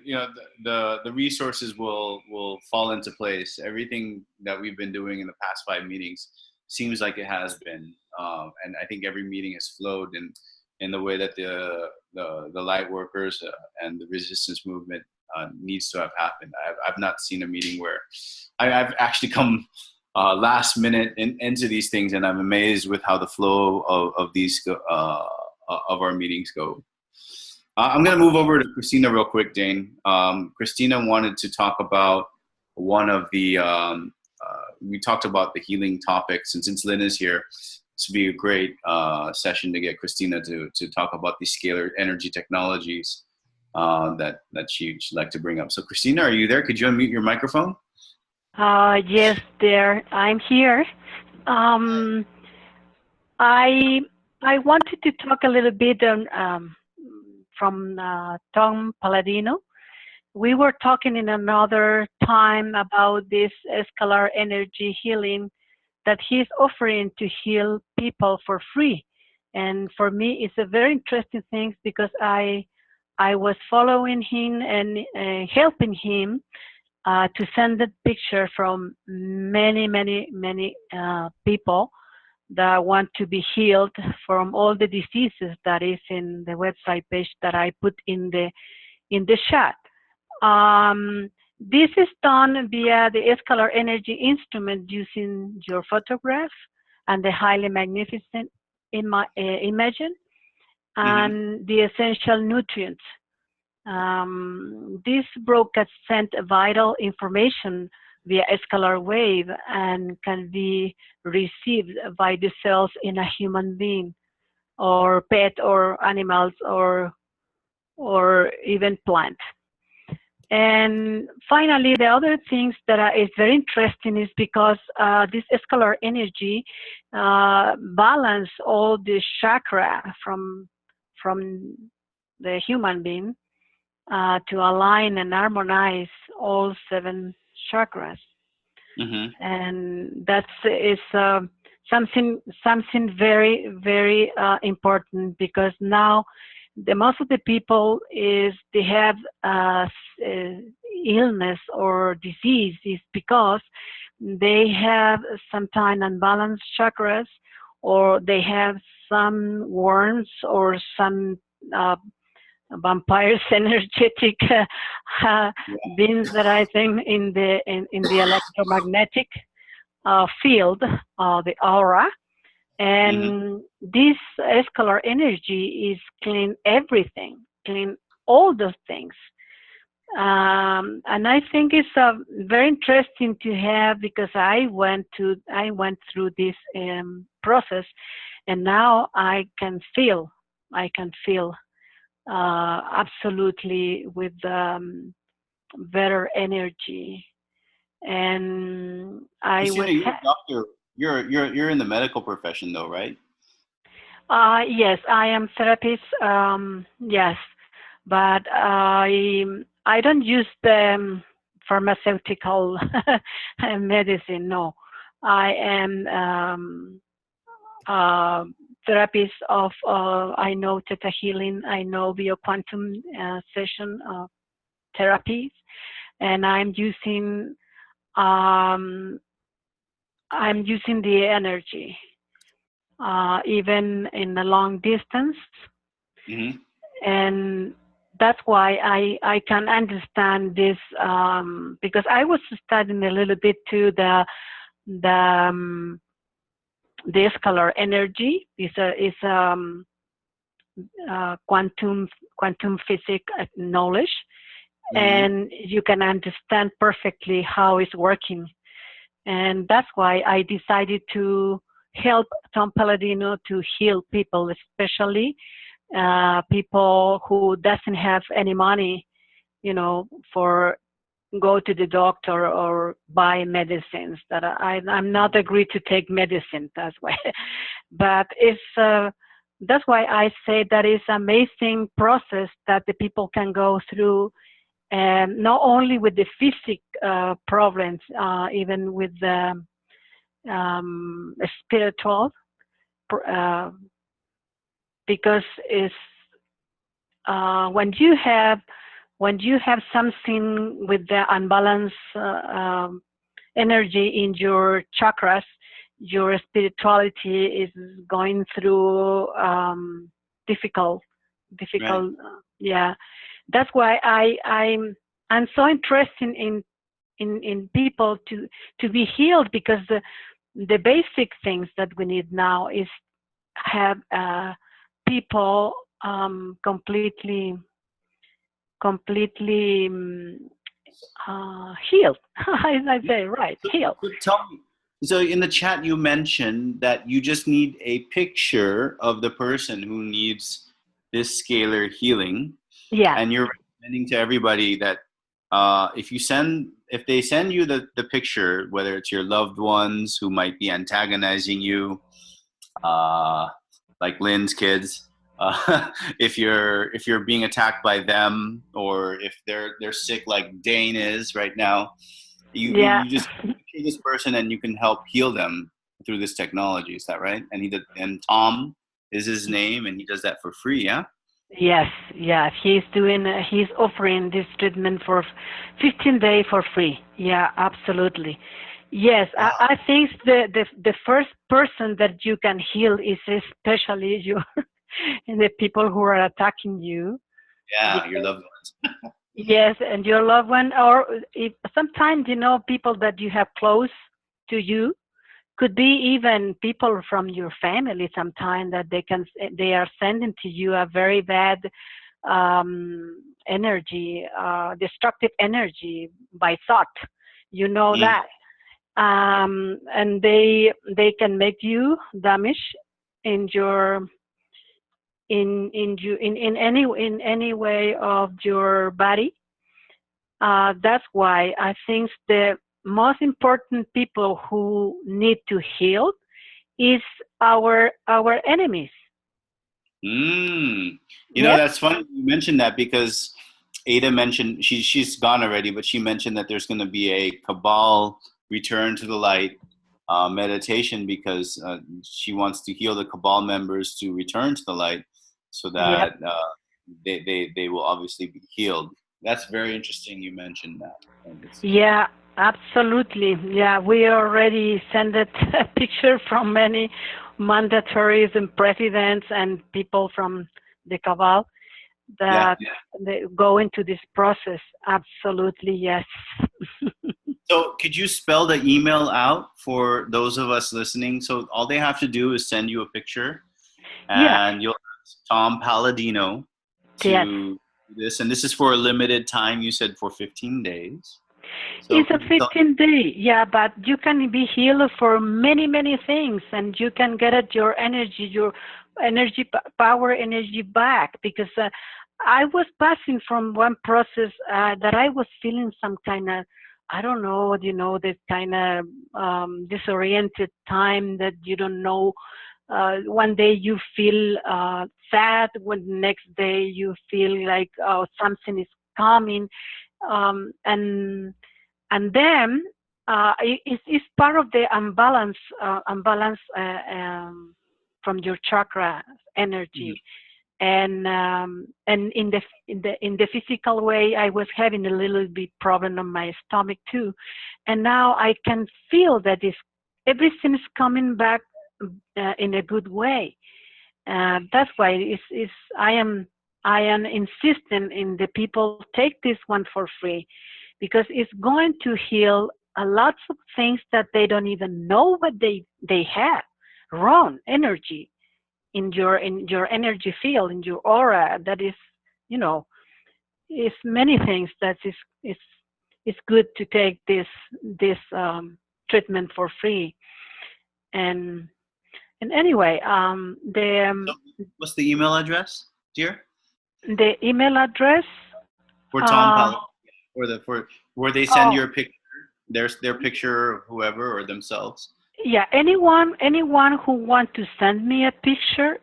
you know, the resources will fall into place. Everything that we've been doing in the past 5 meetings seems like it has been, and I think every meeting has flowed in the way that the light workers and the resistance movement needs to have happened. I've not seen a meeting where I've actually come last minute into these things, and I'm amazed with how the flow of these of our meetings go. I'm going to move over to Christina real quick, Dane. Christina wanted to talk about one of the, we talked about the healing topics, and since Lynn is here, this would be a great session to get Christina to talk about the scalar energy technologies that she'd like to bring up. So Christina, are you there? Could you unmute your microphone? Yes, there. I'm here. I wanted to talk a little bit on, from Tom Palladino. We were talking in another time about this scalar energy healing that he's offering to heal people for free. And for me, it's a very interesting thing because I was following him and helping him to send the picture from many people that want to be healed from all the diseases that is in the website page that I put in the chat. This is done via the scalar energy instrument using your photograph and the highly magnificent imaging and the essential nutrients. This broadcast sent vital information via scalar wave and can be received by the cells in a human being or pet or animals or even plant. And finally, the other things that is very interesting is because this scalar energy balance all the chakra from the human being to align and harmonize all 7 chakras. And that is something very important, because now most of the people they have illness or disease is because they have sometimes unbalanced chakras, or they have some worms or some vampires energetic beings that I think in the electromagnetic field, the aura. And this scalar energy is clean everything, clean all those things. And I think it's very interesting to have, because I went through this process, and now I can feel absolutely with better energy. And I Christina, you're a doctor. You're in the medical profession, though, right? Yes, I am therapist. Yes, but I don't use the pharmaceutical medicine. No, I am therapist of. I know Theta Healing. I know bioquantum session therapies, and I'm using the energy, even in the long distance. And that's why I can understand this, because I was studying a little bit too the scalar energy is quantum physics knowledge, and you can understand perfectly how it's working. And that's why I decided to help Tom Palladino to heal people, especially people who doesn't have any money, for go to the doctor or buy medicines. That I'm not agreed to take medicine, that's why. But it's that's why I say that is amazing process that the people can go through, and not only with the problems, even with the spiritual, uh, because it's when you have something with the unbalanced energy in your chakras, your spirituality is going through difficult, Right. yeah. That's why I'm so interested in people to be healed, because the basic things that we need now is have people completely healed. I say right, healed. So tell me. So in the chat, you mentioned that you just need a picture of the person who needs this scalar healing, Yeah, and you're recommending to everybody that if they send you the picture, whether it's your loved ones who might be antagonizing you, uh, like Lynn's kids, if you're being attacked by them, or if they're sick like Dane is right now, yeah. you just picture this person and you can help heal them through this technology. Is that right? And and Tom is his name, and he does that for free. Yeah. Yes, yeah. He's offering this treatment for 15 days for free. Yeah, absolutely. Yes, Wow. I think the first person that you can heal is especially your and the people who are attacking you. Yeah, your Because, loved ones. yes, and your loved one, or if sometimes people that you have close to you, could be even people from your family sometimes, that they are sending to you a very bad energy, destructive energy by thought, Mm. that, and they can make you damage in your in any way of your body. That's why I think the most important people who need to heal is our enemies. Mm. Yep. That's funny you mentioned that, because Ada mentioned she's gone already, but she mentioned that there's going to be a Cabal Return to the Light meditation, because she wants to heal the Cabal members to return to the light, so Yep. that they will obviously be healed. That's very interesting. You mentioned that. And Yeah, absolutely. Yeah, we already sent it a picture from many mandatories and presidents and people from the cabal yeah. that they go into this process. Absolutely, yes. So could you spell the email out for those of us listening? So all they have to do is send you a picture, Yeah, and you'll ask Tom Palladino yes. to do this. And this is for a limited time. You said for 15 days. So It's a could you tell? 15-day, yeah, but you can be healed for many, many things, and you can get at your energy, power energy back, because I was passing from one process that I was feeling some kind of, I don't know, this kind of disoriented time that you don't know. One day you feel sad, when the next day you feel like, oh, something is coming, and then it's part of the unbalance from your chakra Mhm. energy, and in the physical way, I was having a little bit problem on my stomach too, and now I can feel that everything is coming back in a good way. That's why I am insisting in the people take this one for free, because it's going to heal a lots of things that they don't even know what they have wrong energy in your energy field, in your aura. That is, you know is many things that is good to take this treatment for free. And and anyway, So what's the email address, dear? the email address, For Tom uh, Palladino, or for where they send oh, your picture, their picture of whoever or themselves. yeah, anyone who want to send me a picture,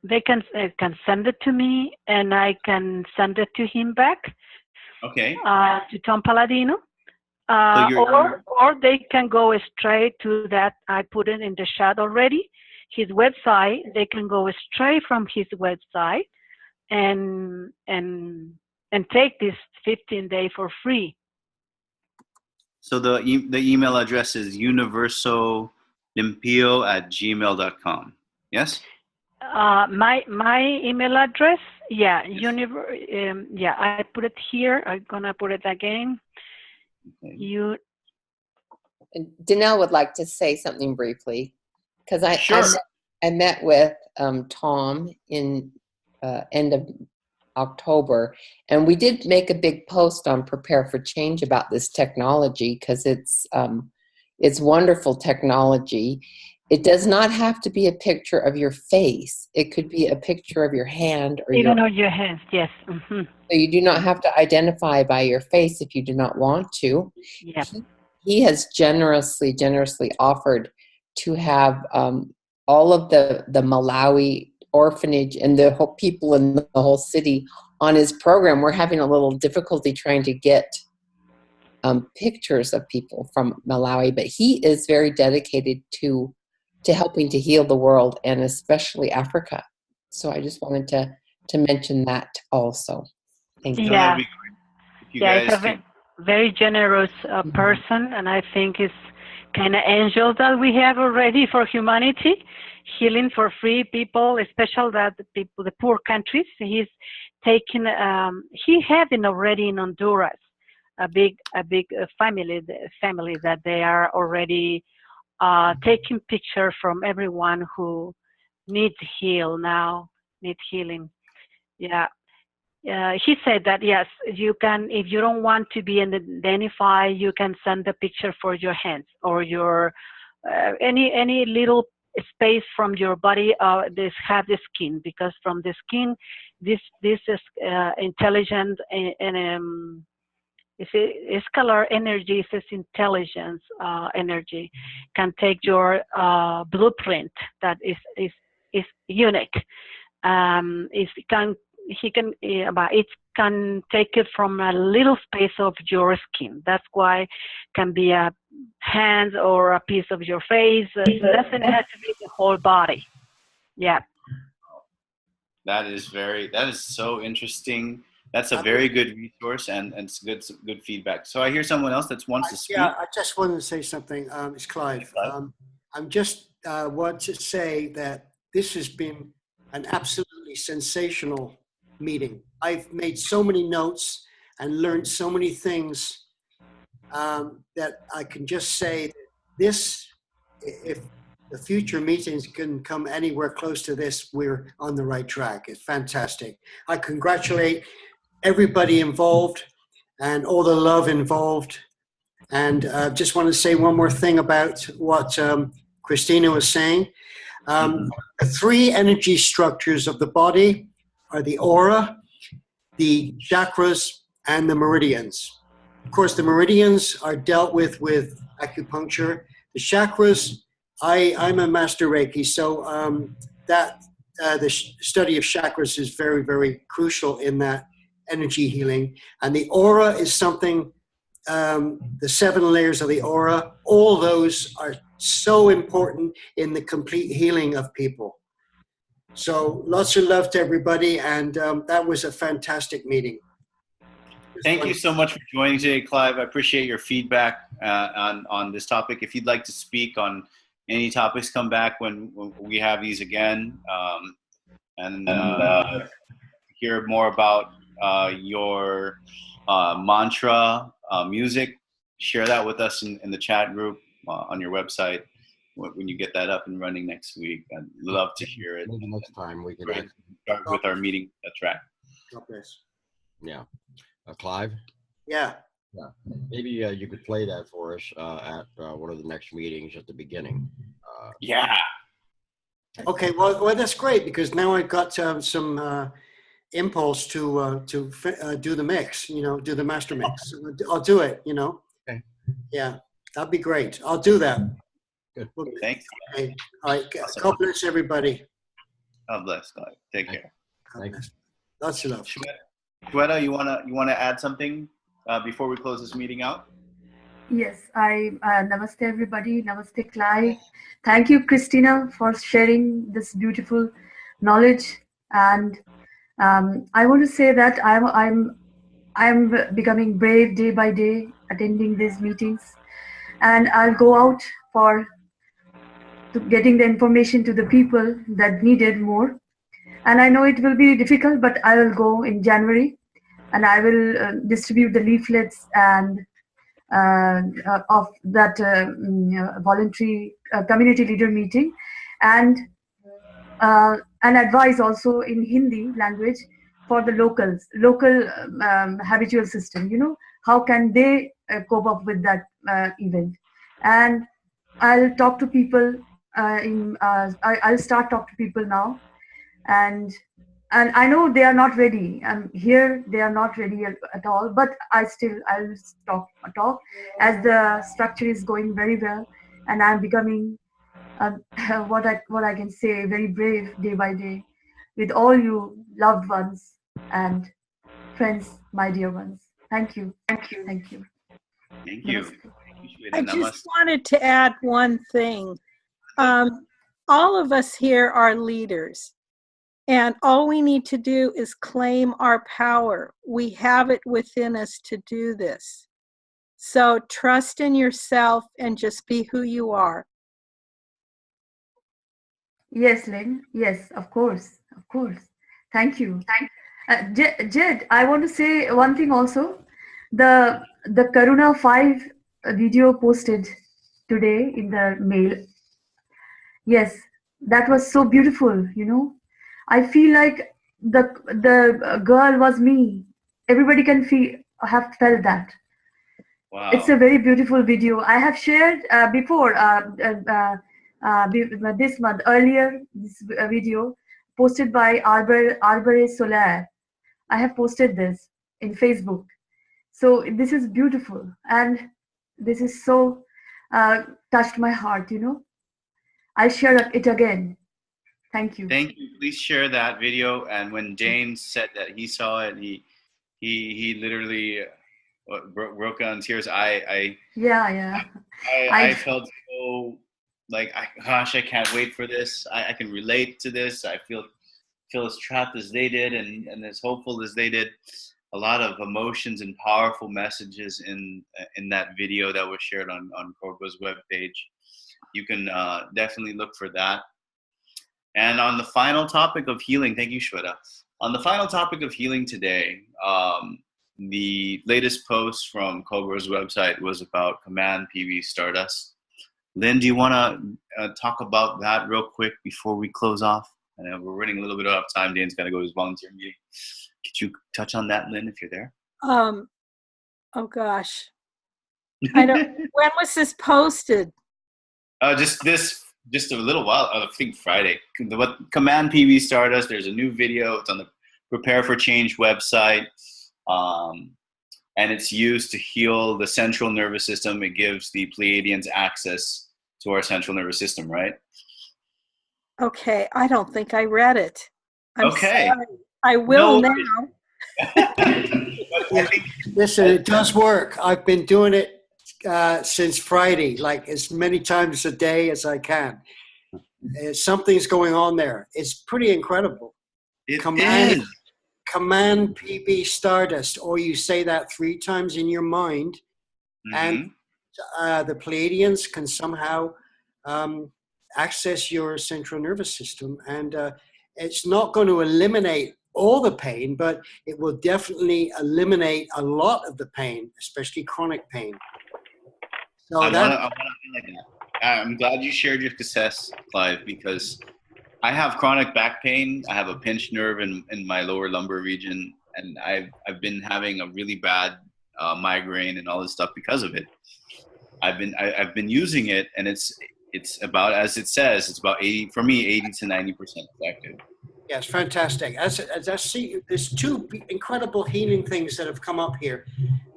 they can send it to me, and I can send it to him back. Okay. To Tom Palladino. So Or they can go straight to that. I put it in the chat already. His website. They can go straight from his website and take this 15-day for free. So the email address is universolimpio@gmail.com. Yes. My email address. Yeah. Yes. I put it here. I'm gonna put it again. Okay. Danelle would like to say something briefly, because I met with Tom in end of October, and we did make a big post on Prepare for Change about this technology, because it's wonderful technology. It does not have to be a picture of your face. It could be a picture of your hand or even on your hands. Yes. Mm-hmm. So you do not have to identify by your face if you do not want to. Yeah. He has generously offered to have all of the Malawi orphanage and the whole people in the whole city on his program. We're having a little difficulty trying to get pictures of people from Malawi, but he is very dedicated to helping to heal the world, and especially Africa. So I just wanted to mention that also. Thank you. Yeah. It's a very generous person, and I think it's kind of angel that we have already for humanity, healing for free people, especially the poor countries. He's taking, he having already in Honduras a big family that they are already taking picture from everyone who needs healing. Yeah. He said that yes, you can, if you don't want to be identified, you can send a picture for your hands or your any little space from your body. This have the skin, because from the skin, this is intelligent and it's color energy. It's intelligence energy can take your blueprint that is unique. It can take it from a little space of your skin. That's why it can be a hand or a piece of your face. It doesn't have to be the whole body. Yeah. That is so interesting. That's a very good resource and it's good feedback. So I hear someone else that wants to speak. Yeah, I just wanted to say something. It's Clive. I'm just want to say that this has been an absolutely sensational meeting. I've made so many notes and learned so many things that I can just say that this, if the future meetings can come anywhere close to this, we're on the right track. It's fantastic. I congratulate everybody involved and all the love involved. And just want to say one more thing about what Christina was saying. The three energy structures of the body are the aura, the chakras, and the meridians. Of course, the meridians are dealt with acupuncture. The chakras, I'm a master Reiki, so the study of chakras is very, very crucial in that energy healing. And the aura is something, the 7 layers of the aura, all those are so important in the complete healing of people. So lots of love to everybody, and that was a fantastic meeting. Thank you so much for joining today, Clive. I appreciate your feedback on this topic. If you'd like to speak on any topics, come back when we have these again, and hear more about your mantra music. Share that with us in the chat group on your website when you get that up and running next week. I'd love to hear it. Maybe next time we can start with our meeting track. Yeah. Clive? Yeah. Yeah. Maybe you could play that for us at one of the next meetings at the beginning. Yeah. Okay. Well, that's great, because now I've got some impulse to do the mix. Do the master mix. I'll do it. Okay. Yeah, that'd be great. I'll do that. Good. Thanks. Okay. All right. God bless everybody. God bless, God. Take care. Thank you. Lots of love. Shweta, you wanna add something before we close this meeting out? Yes, namaste everybody. Namaste, Clive. Thank you, Christina, for sharing this beautiful knowledge. And I want to say that I'm becoming brave day by day, attending these meetings, and I'll go out for getting the information to the people that need it more. And I know it will be difficult, but I will go in January, and I will distribute the leaflets and of that voluntary community leader meeting, and advice also in Hindi language for the local habitual system. You know, how can they cope up with that event? And I'll talk to people. I'll start talk to people now, and I know they are not ready. Here they are not ready at all, but I'll talk as the structure is going very well, and I'm becoming what I can say, very brave day by day, with all you loved ones and friends, my dear ones. Thank you. Thank you. I just wanted to add one thing. All of us here are leaders. And all we need to do is claim our power. We have it within us to do this. So trust in yourself and just be who you are. Yes, Lynn. Yes, of course. Of course. Thank you. Jed, I want to say one thing also. The Karuna 5 video posted today in the mail. Yes, that was so beautiful, you know. I feel like the girl was me. Everybody can have felt that. Wow. It's a very beautiful video. I have shared before this month earlier this video posted by Arbore Soler. I have posted this in Facebook. So this is beautiful, and this is so touched my heart. You know, I share it again. Thank you. Thank you. Please share that video. And when Jane said that he saw it, he literally broke down in tears. I felt so like, gosh, I can't wait for this. I can relate to this. I feel as trapped as they did, and as hopeful as they did. A lot of emotions and powerful messages in that video that was shared on Cobra's webpage. You can definitely look for that. And on the final topic of healing, thank you, Shweta. On the final topic of healing today, the latest post from Cobra's website was about Command PB Stardust. Lynn, do you want to talk about that real quick before we close off? And we're running a little bit out of time. Dane's got to go to his volunteer meeting. Could you touch on that, Lynn, if you're there? Oh gosh, I don't. When was this posted? Just a little while. I think Friday. What Command PB Stardust? There's a new video. It's on the Prepare for Change website, and it's used to heal the central nervous system. It gives the Pleiadians access to our central nervous system, right? Okay, I don't think I read it. I'm okay. Sorry. I will now. Listen, it does work. I've been doing it since Friday, like as many times a day as I can. Something's going on there. It's pretty incredible. Command PB Stardust, or you say that 3 times in your mind, and the Pleiadians can somehow access your central nervous system, and it's not going to eliminate all the pain, but it will definitely eliminate a lot of the pain, especially chronic pain. So I'm glad you shared your success, Clive, because I have chronic back pain. I have a pinched nerve in my lower lumbar region, and I've been having a really bad migraine and all this stuff because of it. I've been using it, and it's about, as it says, it's about 80 to 90% effective. Yes, fantastic. As I see, there's 2 incredible healing things that have come up here.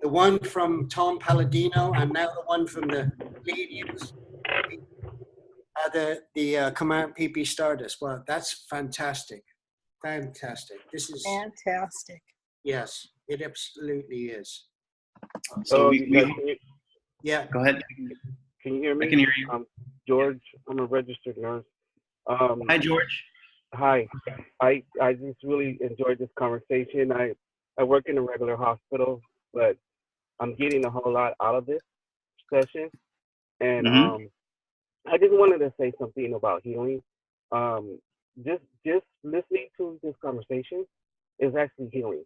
The one from Tom Palladino, and now the one from the Pleiadians. the Command PP Stardust. Well, that's fantastic. Fantastic. This is, Fantastic. yes, it absolutely is. So you guys, Yeah. go ahead. can you hear me? I can hear you. George, I'm a registered nurse. Hi, George. Hi. I just really enjoyed this conversation. I work in a regular hospital, but I'm getting a whole lot out of this session. And I just wanted to say something about healing. Just listening to this conversation is actually healing.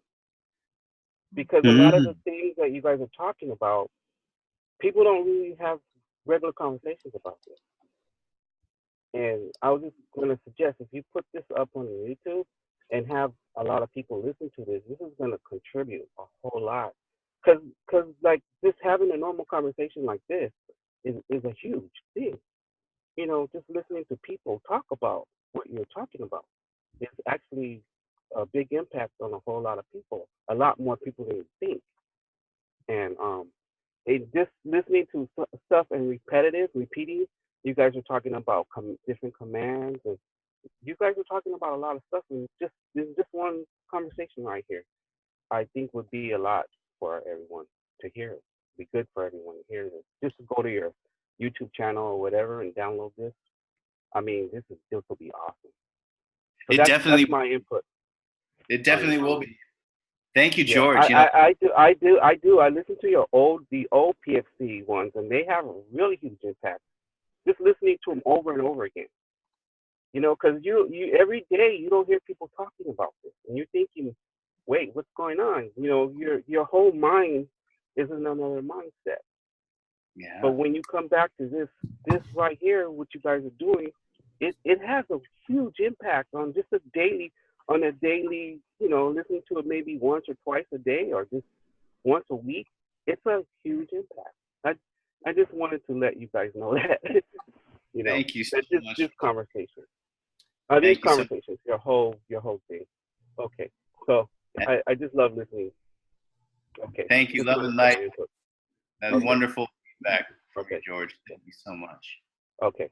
Because a lot of the things that you guys are talking about, people don't really have regular conversations about this. And I was just going to suggest, if you put this up on YouTube and have a lot of people listen to this, this is going to contribute a whole lot. Because like just having a normal conversation like this is a huge thing. You know, just listening to people talk about what you're talking about is actually a big impact on a whole lot of people, a lot more people than you think. And just listening to stuff and repeating, you guys are talking about different commands, and you guys are talking about a lot of stuff, and this is just one conversation right here. I think would be a lot for everyone to hear. It'd be good for everyone to hear this. Just to go to your YouTube channel or whatever and download this. I mean, this will be awesome. So that's my input. It definitely will be. Thank you, Yeah, George. I do. I listen to the old PFC ones, and they have a really huge impact. Just listening to them over and over again. You know, because you every day you don't hear people talking about this, and you're thinking, wait, what's going on? You know, your whole mind is in another mindset. Yeah. But when you come back to this right here, what you guys are doing, it has a huge impact on just a daily, you know, listening to it maybe once or twice a day or just once a week. It's a huge impact. I just wanted to let you guys know that. You know, thank you so much. This conversation. These conversations, your whole thing. Okay. So I just love listening. Okay. Thank you, love and light. That's wonderful feedback from you, George. Thank you so much. Okay.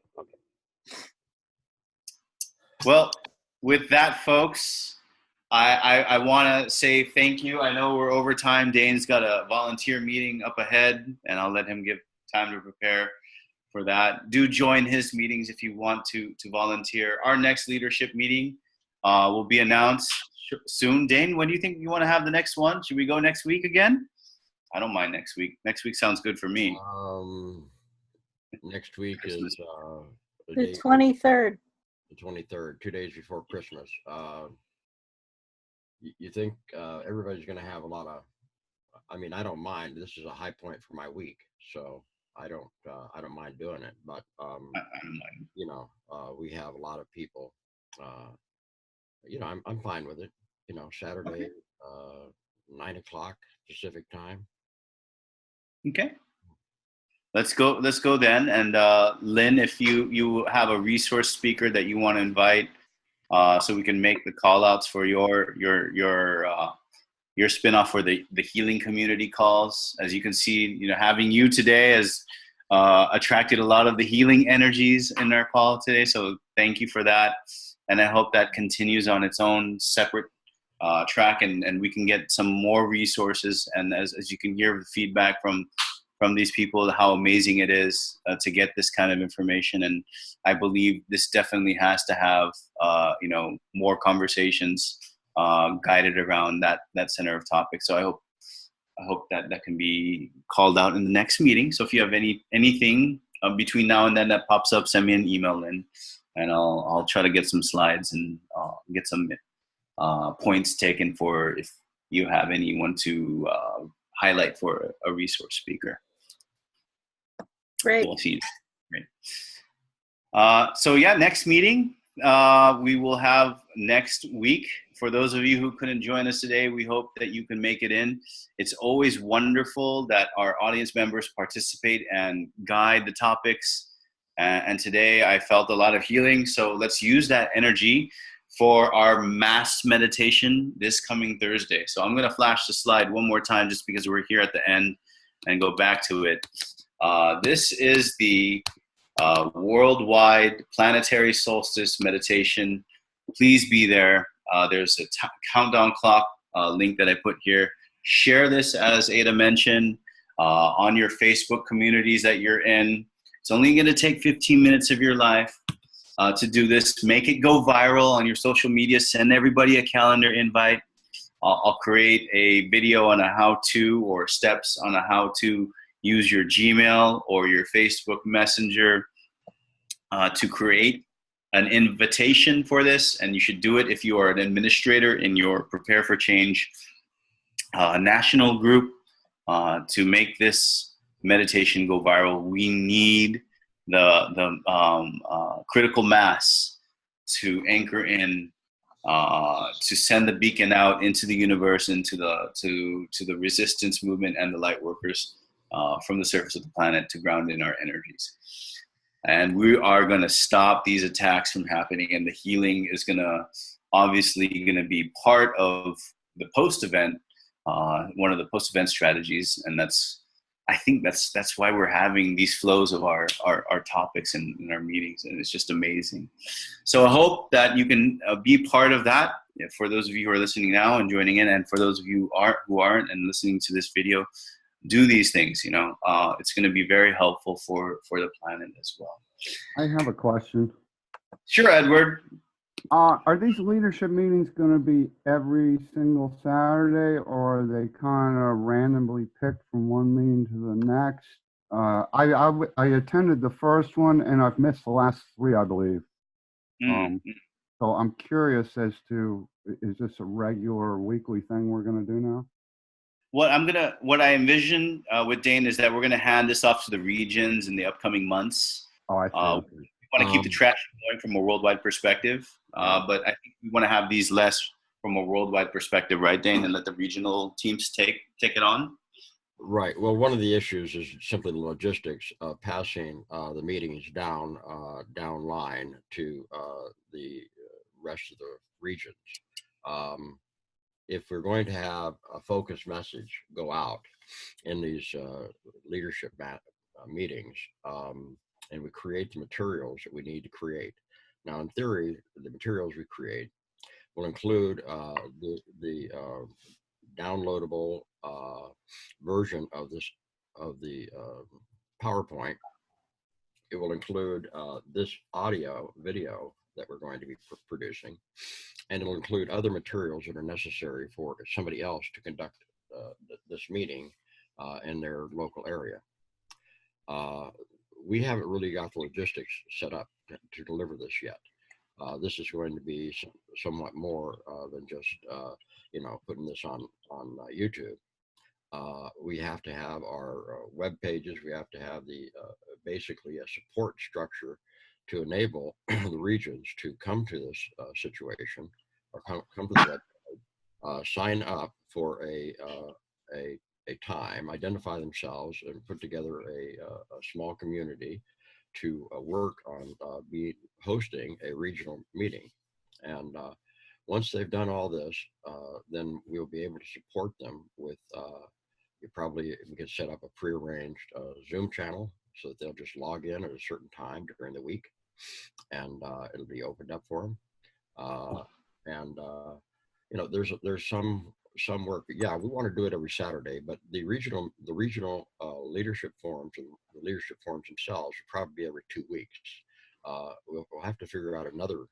Well, with that, folks, I want to say thank you. I know we're over time. Dane's got a volunteer meeting up ahead, and I'll let him give time to prepare for that. Do join his meetings if you want to volunteer. Our next leadership meeting will be announced soon. Dane, when do you think you want to have the next one? Should we go next week again? I don't mind next week. Next week sounds good for me. Next week is the 23rd. The 23rd, 2 days before Christmas. You think everybody's going to have a lot of? I mean, I don't mind. This is a high point for my week, so I don't mind doing it. But I don't mind. You know, we have a lot of people. You know, I'm fine with it. You know, Saturday, 9 o'clock Pacific time. Okay. Let's go then. And Lynn, if you have a resource speaker that you want to invite, so we can make the call outs for your spinoff for the healing community calls. As you can see, you know, having you today has attracted a lot of the healing energies in our call today. So thank you for that. And I hope that continues on its own separate track, and we can get some more resources. And as you can hear the feedback from these people, how amazing it is to get this kind of information. And I believe this definitely has to have, you know, more conversations guided around that center of topic. So I hope that can be called out in the next meeting. So if you have anything between now and then that pops up, send me an email in, and I'll try to get some slides and get some points taken for if you have anyone to highlight for a resource speaker. Great. We'll see. Great. So yeah, next meeting we will have next week. For those of you who couldn't join us today, we hope that you can make it in. It's always wonderful that our audience members participate and guide the topics. And today I felt a lot of healing. So let's use that energy for our mass meditation this coming Thursday. So I'm going to flash the slide one more time just because we're here at the end and go back to it. This is the worldwide planetary solstice meditation. Please be there. There's a countdown clock link that I put here. Share this, as Ada mentioned, on your Facebook communities that you're in. It's only going to take 15 minutes of your life to do this. Make it go viral on your social media. Send everybody a calendar invite. I'll create a video on a how-to or steps on a how to use your Gmail or your Facebook Messenger to create an invitation for this. And you should do it if you are an administrator in your Prepare for Change national group to make this meditation go viral. We need the critical mass to anchor in, to send the beacon out into the universe, into the resistance movement and the light workers from the surface of the planet to ground in our energies. And we are going to stop these attacks from happening, and the healing is obviously going to be part of the post-event, one of the post-event strategies, and I think that's why we're having these flows of our topics in our meetings, and it's just amazing. So I hope that you can be part of that. For those of you who are listening now and joining in, and for those of you who aren't and listening to this video, do these things. It's going to be very helpful for the planet as well. I have a question. Sure, Edward. Are these leadership meetings going to be every single Saturday, or are they kind of randomly picked from one meeting to the next? I attended the first one, and I've missed the last 3, I believe. So I'm curious as to, is this a regular weekly thing we're going to do now? What I envision with Dane is that we're going to hand this off to the regions in the upcoming months. Oh, I see. We want to keep the traction going from a worldwide perspective, but I think we want to have these less from a worldwide perspective, right, Dane, and let the regional teams take it on? Right. Well, one of the issues is simply the logistics of passing the meetings down line to the rest of the regions. If we're going to have a focused message go out in these leadership meetings, and we create the materials that we need to create. Now, in theory, the materials we create will include the downloadable version of the PowerPoint. It will include this video that we're going to be producing, and it will include other materials that are necessary for somebody else to conduct this meeting in their local area. We haven't really got the logistics set up to deliver this yet. This is going to be somewhat more than just putting this on YouTube. We have to have our web pages. We have to have basically a support structure to enable the regions to come to this situation, or come to the website, sign up for a time, identify themselves, and put together a small community to work on hosting a regional meeting. And once they've done all this, then we'll be able to support them with, we can set up a prearranged Zoom channel so that they'll just log in at a certain time during the week, and it'll be opened up for them. There's some work. Yeah, we want to do it every Saturday, but the regional leadership forums and the leadership forums themselves will probably be every 2 weeks. We'll have to figure out another,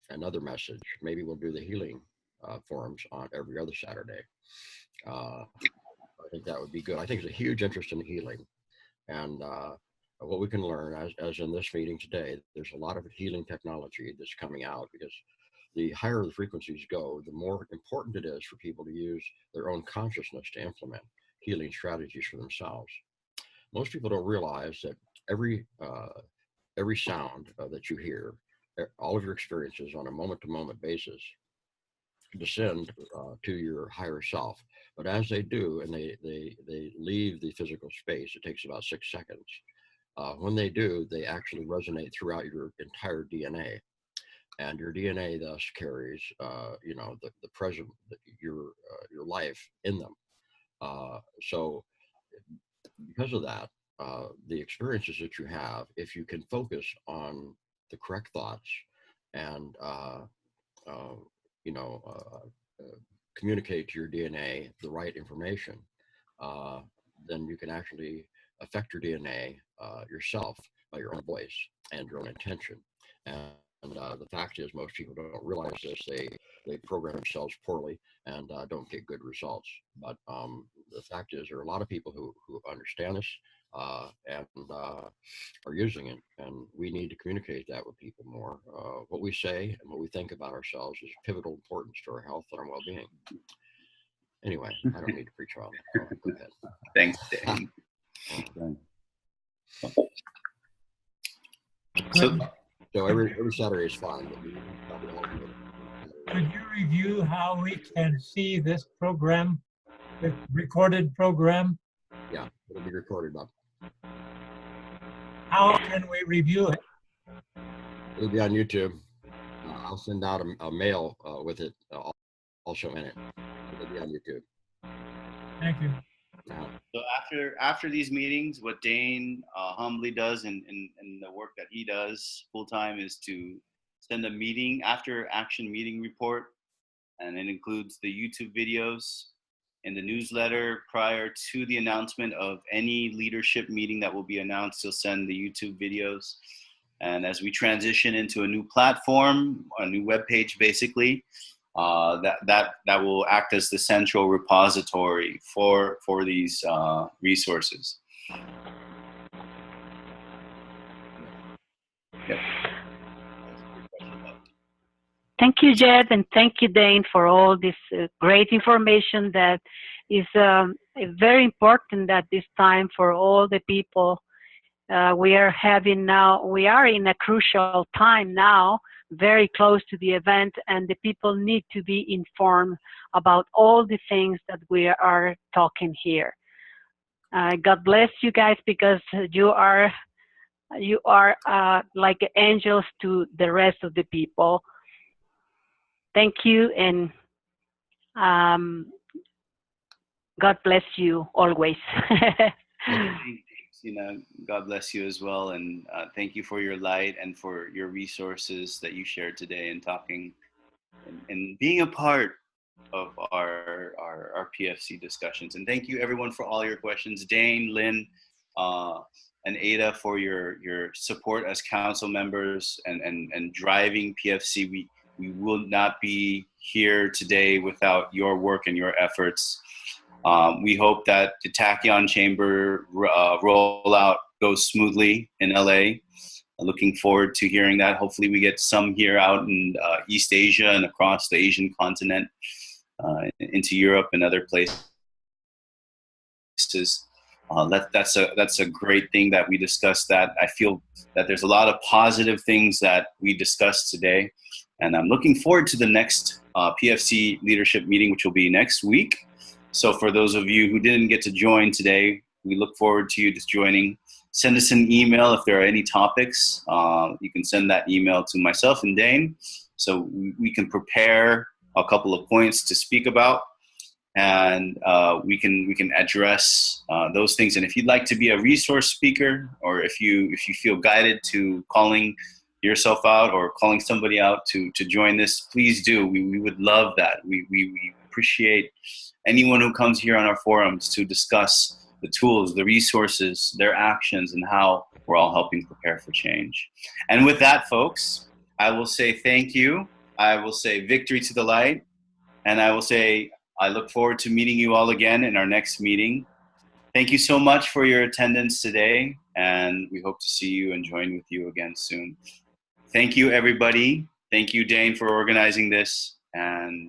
another message. Maybe we'll do the healing forums on every other Saturday. I think that would be good. I think there's a huge interest in healing, and what we can learn, as in this meeting today, there's a lot of healing technology that's coming out, because the higher the frequencies go, the more important it is for people to use their own consciousness to implement healing strategies for themselves. Most people don't realize that every sound that you hear, all of your experiences on a moment-to-moment basis, descend to your higher self. But as they do, and they leave the physical space, it takes about 6 seconds. When they do, they actually resonate throughout your entire DNA, and your DNA thus carries, the present, your life in them. So because of that, the experiences that you have, if you can focus on the correct thoughts and communicate to your DNA the right information, then you can actually affect your DNA yourself by your own voice and your own intention. And the fact is, most people don't realize this. They program themselves poorly and don't get good results. But the fact is, there are a lot of people who understand this and are using it, and we need to communicate that with people more. What we say and what we think about ourselves is of pivotal importance to our health and our well-being. Anyway, I don't need to preach on that. Go ahead. Thanks, Dane. So every Saturday is fine. Could you review how we can see this program, the recorded program? Yeah, it'll be recorded up. How can we review it? It'll be on YouTube. I'll send out a mail with it also in it. It'll be on YouTube. Thank you. So after these meetings, what Dane humbly does and the work that he does full time is to send a meeting after action meeting report, and it includes the YouTube videos and the newsletter prior to the announcement of any leadership meeting that will be announced. He'll send the YouTube videos, and as we transition into a new platform, a new webpage, basically. That will act as the central repository for these resources. Yep. Thank you, Jed, and thank you, Dane, for all this great information that is very important at this time for all the people we are having now. We are in a crucial time now, very close to the event, and the people need to be informed about all the things that we are talking here. God bless you guys, because you are like angels to the rest of the people. Thank you, and God bless you always. God bless you as well, and thank you for your light and for your resources that you shared today, and talking and being a part of our PFC discussions. And thank you everyone for all your questions. Dane, Lynn, and Ada for your support as council members and driving PFC. We will not be here today without your work and your efforts. We hope that the Tachyon Chamber rollout goes smoothly in LA. Looking forward to hearing that. Hopefully we get some here out in East Asia and across the Asian continent, into Europe and other places. That's a great thing that we discussed. That I feel that there's a lot of positive things that we discussed today. And I'm looking forward to the next PFC leadership meeting, which will be next week. So for those of you who didn't get to join today, we look forward to you just joining. Send us an email if there are any topics. You can send that email to myself and Dane, so we can prepare a couple of points to speak about, and we can address those things. And if you'd like to be a resource speaker, or if you feel guided to calling yourself out or calling somebody out to join this, please do. We would love that. We appreciate anyone who comes here on our forums to discuss the tools, the resources, their actions, and how we're all helping prepare for change. And with that, folks, I will say thank you. I will say victory to the light. And I will say I look forward to meeting you all again in our next meeting. Thank you so much for your attendance today, and we hope to see you and join with you again soon. Thank you, everybody. Thank you, Dane, for organizing this, and